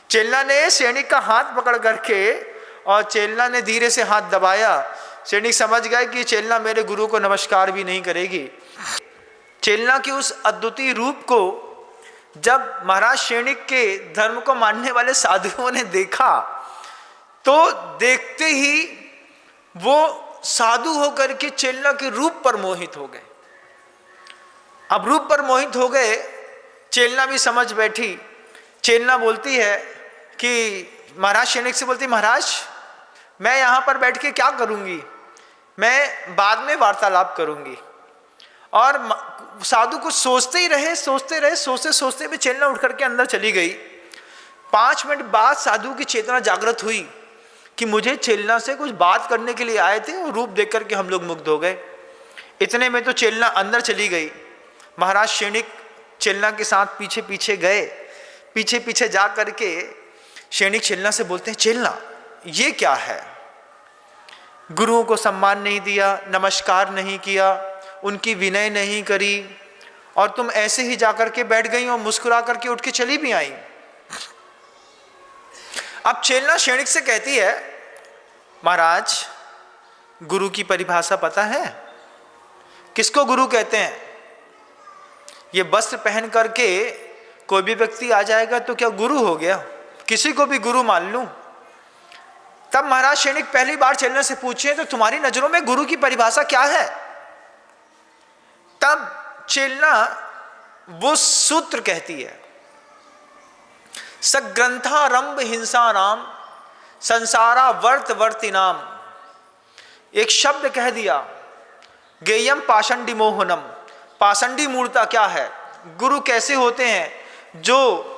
चेलना ने शैणिक का हाथ पकड़ करके और चेलना ने धीरे से हाथ दबाया। शैणिक समझ गए कि चेलना मेरे गुरु को नमस्कार भी नहीं करेगी। चेलना के उस अद्वितीय रूप को जब महाराज शैणिक के धर्म को मानने वाले साधुओं ने देखा तो देखते ही वो साधु होकर के चेलना के रूप पर मोहित हो गए। अब रूप पर मोहित हो गए, चेलना भी समझ बैठी। चेलना बोलती है कि महाराज शैणिक से बोलती, महाराज मैं यहाँ पर बैठ के क्या करूँगी, मैं बाद में वार्तालाप करूँगी। और साधु कुछ सोचते ही रहे, सोचते सोचते भी चेलना उठ करके अंदर चली गई। 5 मिनट बाद साधु की चेतना जागृत हुई कि मुझे चेलना से कुछ बात करने के लिए आए थे, और रूप देख करके हम लोग मुग्ध हो गए। इतने में तो चेलना अंदर चली गई। महाराज शैणिक चेलना के साथ पीछे पीछे गए। पीछे पीछे जा करके शैणिक चेलना से बोलते हैं, चेलना ये क्या है, गुरुओं को सम्मान नहीं दिया, नमस्कार नहीं किया, उनकी विनय नहीं करी, और तुम ऐसे ही जाकर के बैठ गई और मुस्कुरा करके उठ के चली भी आई। अब चेलना शैणिक से कहती है, महाराज गुरु की परिभाषा पता है? किसको गुरु कहते हैं? ये वस्त्र पहन करके कोई भी व्यक्ति आ जाएगा तो क्या गुरु हो गया? किसी को भी गुरु मान लूं? तब महाराज सैनिक पहली बार चेला से पूछे, तो तुम्हारी नजरों में गुरु की परिभाषा क्या है? तब चेला वो सूत्र कहती है, सग्रंथारंभ हिंसा नाम संसारा वर्त वर्ति नाम। एक शब्द कह दिया, गेयम पाषंडी मोहनम। पाषंडी मूर्ता क्या है? गुरु कैसे होते हैं? जो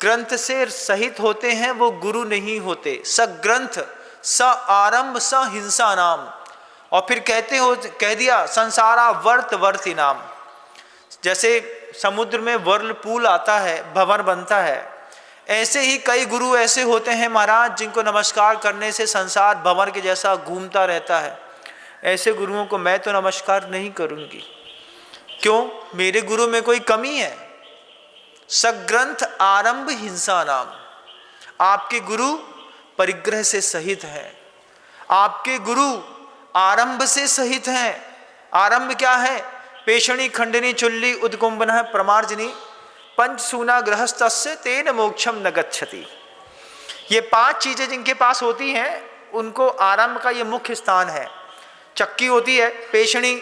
ग्रंथ से सहित होते हैं वो गुरु नहीं होते। स ग्रंथ स आरंभ स हिंसा नाम। और फिर कह दिया संसारा वर्त वर्ति नाम। जैसे समुद्र में वर्लपूल आता है, भंवर बनता है, ऐसे ही कई गुरु ऐसे होते हैं महाराज जिनको नमस्कार करने से संसार भंवर के जैसा घूमता रहता है। ऐसे गुरुओं को मैं तो नमस्कार नहीं करूंगी। क्यों? मेरे गुरु में कोई कमी है? सग्रंथ आरंभ हिंसा नाम। आपके गुरु परिग्रह से सहित हैं, आपके गुरु आरंभ से सहित हैं। आरंभ क्या है? पेषणी खंडनी चुल्ली उद्कुंभन प्रमार्जनी पंचसूना गृहस्थस्य तेन मोक्षम न गच्छति। ये 5 चीजें जिनके पास होती हैं उनको आरंभ का ये मुख्य स्थान है। चक्की होती है, पेषणी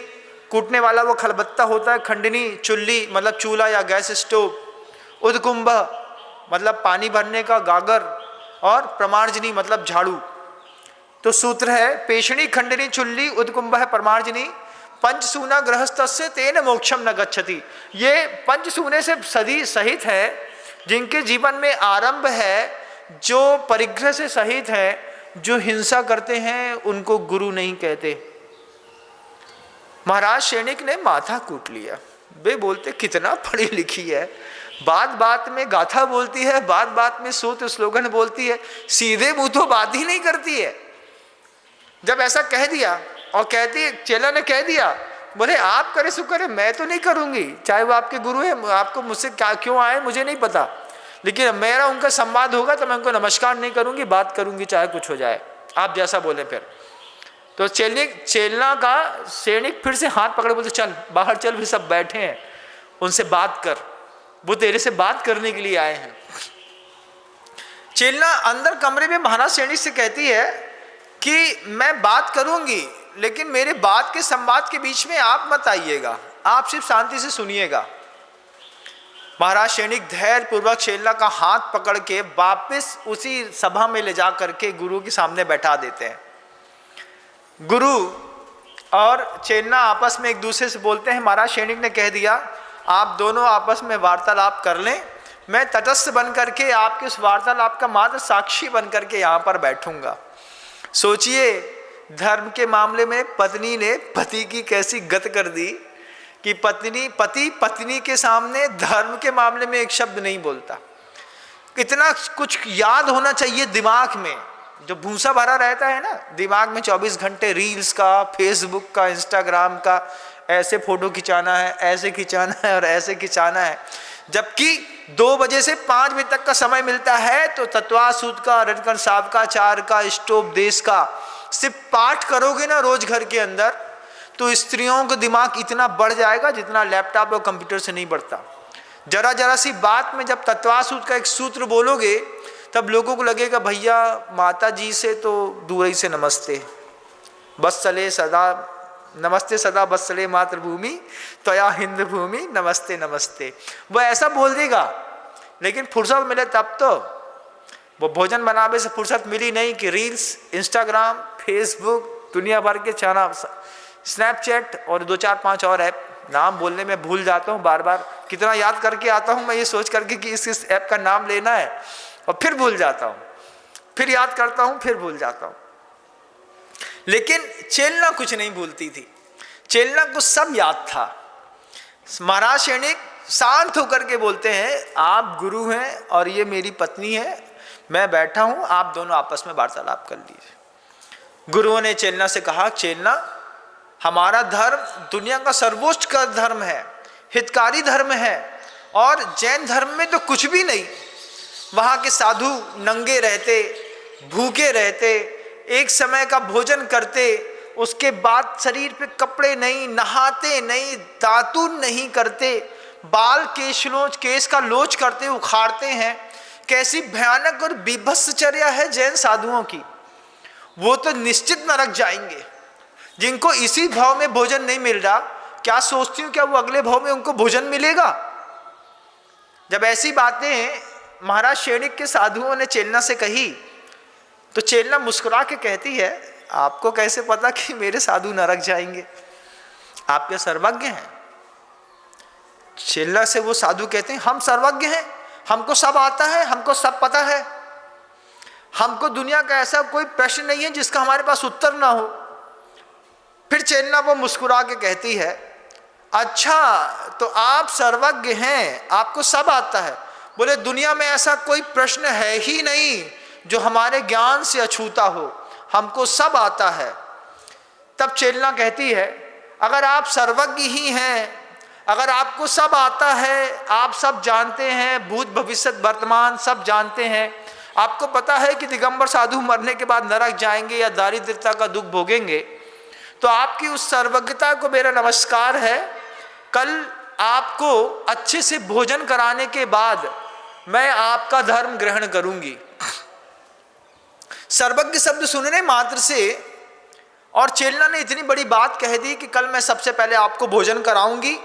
कूटने वाला वो खलबत्ता होता है, खंडनी चुल्ली मतलब चूल्हा या गैस स्टोव, उद्कुंभ मतलब पानी भरने का गागर, और प्रमार्जनी मतलब झाड़ू। तो सूत्र है पेषणी खंडनी चुल्ली उद्कुंभ प्रमार्जनी पंचसूना गृहस्थस्य तेन मोक्षम न गच्छति। ये पंचसूने से सदी सहित है, जिनके जीवन में आरंभ है, जो परिग्रह से सहित है, जो हिंसा करते हैं उनको गुरु नहीं कहते। महाराज सैनिक ने माथा कूट लिया। वे बोलते कितना पढ़ी लिखी है, बात बात में गाथा बोलती है, बात बात में सूत्र स्लोगन बोलती है, सीधे मुंह तो बात ही नहीं करती है। जब ऐसा कह दिया और कहती चेला ने कह दिया, बोले आप करे सो करे, मैं तो नहीं करूंगी, चाहे वो आपके गुरु है, आपको मुझसे क्या क्यों आए मुझे नहीं पता, लेकिन मेरा उनका संवाद होगा तो मैं उनको नमस्कार नहीं करूंगी, बात करूंगी चाहे कुछ हो जाए, आप जैसा बोले। फिर तो चेला का सैनिक फिर से हाथ पकड़े बोलते चल बाहर चल, भी सब बैठे हैं उनसे बात कर, वो तेरे से बात करने के लिए आए हैं। चेला अंदर कमरे में महाराज सैनिक से कहती है कि मैं बात करूंगी, लेकिन मेरे बात के संवाद के बीच में आप मत आइएगा, आप सिर्फ शांति से सुनिएगा। महाराज सैनिक धैर्य पूर्वक चेला का हाथ पकड़ के वापस उसी सभा में ले जा करके गुरु के सामने बैठा देते हैं। गुरु और चेला आपस में एक दूसरे से बोलते हैं, महाराज सैनिक ने कह दिया आप दोनों आपस में वार्तालाप कर लें, मैं तटस्थ बन करके आपके उस वार्तालाप का मात्र साक्षी बन करके यहाँ पर बैठूंगा। सोचिए धर्म के मामले में पत्नी ने पति की कैसी गत कर दी कि पति पत्नी के सामने धर्म के मामले में एक शब्द नहीं बोलता। इतना कुछ याद होना चाहिए दिमाग में, जो भूसा भरा रहता है ना दिमाग में 24 घंटे रील्स का, फेसबुक का, इंस्टाग्राम का, ऐसे फोटो खिंचाना है, ऐसे खिंचाना है और ऐसे खिंचाना है, जबकि 2 बजे से 5 बजे तक का समय मिलता है तो तत्वासूत का, रटकन साहब का, चार का, स्टोप देश का सिर्फ पाठ करोगे ना रोज घर के अंदर, तो स्त्रियों का दिमाग इतना बढ़ जाएगा जितना लैपटॉप और कंप्यूटर से नहीं बढ़ता। जरा जरा सी बात में जब तत्वासूत का एक सूत्र बोलोगे तब लोगों को लगेगा भैया माता जी से तो दूर ही से नमस्ते, बस चले सदा नमस्ते सदा बस चले मातृभूमि त्वया हिंद भूमि नमस्ते नमस्ते, वो ऐसा बोल देगा। लेकिन फुर्सत मिले तब तो वो भोजन बनाने से फुर्सत मिली नहीं कि रील्स, इंस्टाग्राम, फेसबुक, दुनिया भर के चैनल, स्नैपचैट और 2 4 5 और ऐप, नाम बोलने में भूल जाता हूँ बार बार, कितना याद करके आता हूँ मैं ये सोच करके कि इस ऐप का नाम लेना है और फिर भूल जाता हूँ, फिर याद करता हूँ, फिर भूल जाता हूँ। लेकिन चेला कुछ नहीं भूलती थी, चेला को सब याद था। महाराज सैनिक शांत होकर के बोलते हैं आप गुरु हैं और ये मेरी पत्नी है, मैं बैठा हूं, आप दोनों आपस में वार्तालाप कर लीजिए। गुरुओं ने चेला से कहा चेला हमारा धर्म दुनिया का सर्वोच्च का धर्म है, हितकारी धर्म है, और जैन धर्म में तो कुछ भी नहीं। वहाँ के साधु नंगे रहते, भूखे रहते, एक समय का भोजन करते, उसके बाद शरीर पे कपड़े नहीं, नहाते नहीं, दातुन नहीं करते, बाल केश का लोच करते, उखाड़ते हैं। कैसी भयानक और बीभत्सचर्या है जैन साधुओं की। वो तो निश्चित नरक जाएंगे। जिनको इसी भाव में भोजन नहीं मिल रहा, क्या सोचती हूँ क्या वो अगले भाव में उनको भोजन मिलेगा? जब ऐसी बातें महाराज शैणिक के साधुओं ने चेलना से कही तो चेलना मुस्कुरा के कहती है, आपको कैसे पता कि मेरे साधु नरक जाएंगे? आप क्या सर्वज्ञ हैं? चेलना से वो साधु कहते हैं, हम सर्वज्ञ हैं, हमको सब आता है, हमको सब पता है, हमको दुनिया का ऐसा कोई प्रश्न नहीं है जिसका हमारे पास उत्तर ना हो। फिर चेलना वो मुस्कुरा के कहती है, अच्छा तो आप सर्वज्ञ हैं, आपको सब आता है। बोले दुनिया में ऐसा कोई प्रश्न है ही नहीं जो हमारे ज्ञान से अछूता हो, हमको सब आता है। तब चेलना कहती है, अगर आप सर्वज्ञ ही हैं, अगर आपको सब आता है, आप सब जानते हैं, भूत भविष्य वर्तमान सब जानते हैं, आपको पता है कि दिगंबर साधु मरने के बाद नरक जाएंगे या दारिद्र्यता का दुख भोगेंगे, तो आपकी उस सर्वज्ञता को मेरा नमस्कार है। कल आपको अच्छे से भोजन कराने के बाद मैं आपका धर्म ग्रहण करूंगी। सर्वज्ञ शब्द सुनने मात्र से और चेलना ने इतनी बड़ी बात कह दी कि कल मैं सबसे पहले आपको भोजन कराऊंगी,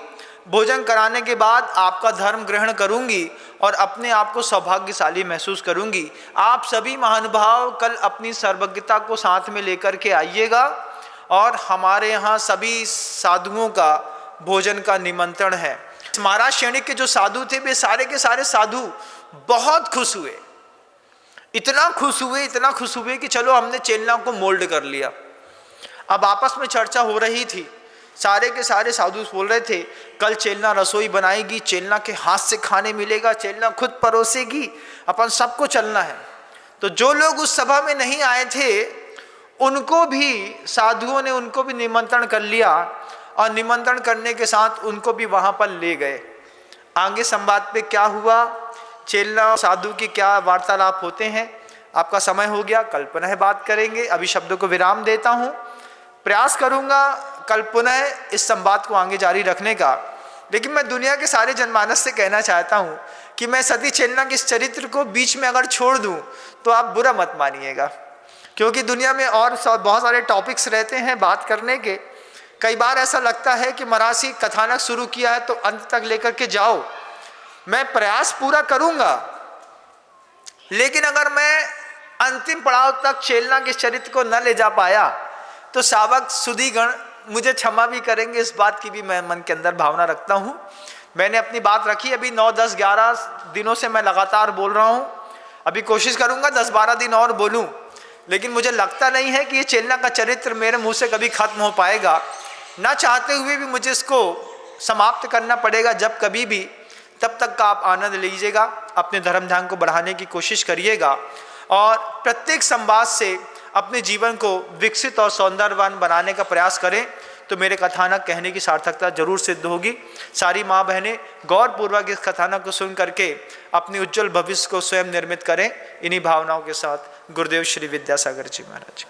भोजन कराने के बाद आपका धर्म ग्रहण करूंगी और अपने आप को सौभाग्यशाली महसूस करूंगी। आप सभी महानुभाव कल अपनी सर्वज्ञता को साथ में लेकर के आइएगा और हमारे यहाँ सभी साधुओं का भोजन का निमंत्रण है। महाराज शैणिक के जो साधु थे वे सारे के सारे साधु बहुत खुश हुए, इतना खुश हुए कि चलो हमने चेलना को मोल्ड कर लिया। अब आपस में चर्चा हो रही थी, सारे के सारे साधु बोल रहे थे, कल चेलना रसोई बनाएगी, चेलना के हाथ से खाने मिलेगा, चेलना खुद परोसेगी, अपन सबको चलना है। तो जो लोग उस सभा में नहीं आए थे उनको भी साधुओं ने उनको भी निमंत्रण कर लिया और निमंत्रण करने के साथ उनको भी वहाँ पर ले गए। आगे संवाद पे क्या हुआ, चेलना साधु की क्या वार्तालाप होते हैं, आपका समय हो गया, कल पुनः बात करेंगे। अभी शब्दों को विराम देता हूँ, प्रयास करूँगा कल पुनः इस संवाद को आगे जारी रखने का। लेकिन मैं दुनिया के सारे जनमानस से कहना चाहता हूँ कि मैं सती चेलना के इस चरित्र को बीच में अगर छोड़ दूँ तो आप बुरा मत मानिएगा, क्योंकि दुनिया में और बहुत सारे टॉपिक्स रहते हैं बात करने के। कई बार ऐसा लगता है कि मरासी कथानक शुरू किया है तो अंत तक लेकर के जाओ। मैं प्रयास पूरा करूंगा, लेकिन अगर मैं अंतिम पड़ाव तक चेलना के चरित्र को न ले जा पाया तो सावक सुधीगण मुझे क्षमा भी करेंगे, इस बात की भी मैं मन के अंदर भावना रखता हूँ। मैंने अपनी बात रखी, अभी 9, 10, 11 दिनों से मैं लगातार बोल रहा हूँ, अभी कोशिश करूँगा 10-12 दिन और बोलूँ, लेकिन मुझे लगता नहीं है कि ये चेलना का चरित्र मेरे मुंह से कभी खत्म हो पाएगा। ना चाहते हुए भी मुझे इसको समाप्त करना पड़ेगा। जब कभी भी, तब तक का आप आनंद लीजिएगा, अपने धर्म ध्यान को बढ़ाने की कोशिश करिएगा और प्रत्येक संवाद से अपने जीवन को विकसित और सौंदर्यवान बनाने का प्रयास करें तो मेरे कथानक कहने की सार्थकता जरूर सिद्ध होगी। सारी माँ बहनें गौरपूर्वक इस कथानक को सुन करके अपनी उज्जवल भविष्य को स्वयं निर्मित करें। इन्हीं भावनाओं के साथ गुरुदेव श्री विद्यासागर जी महाराज।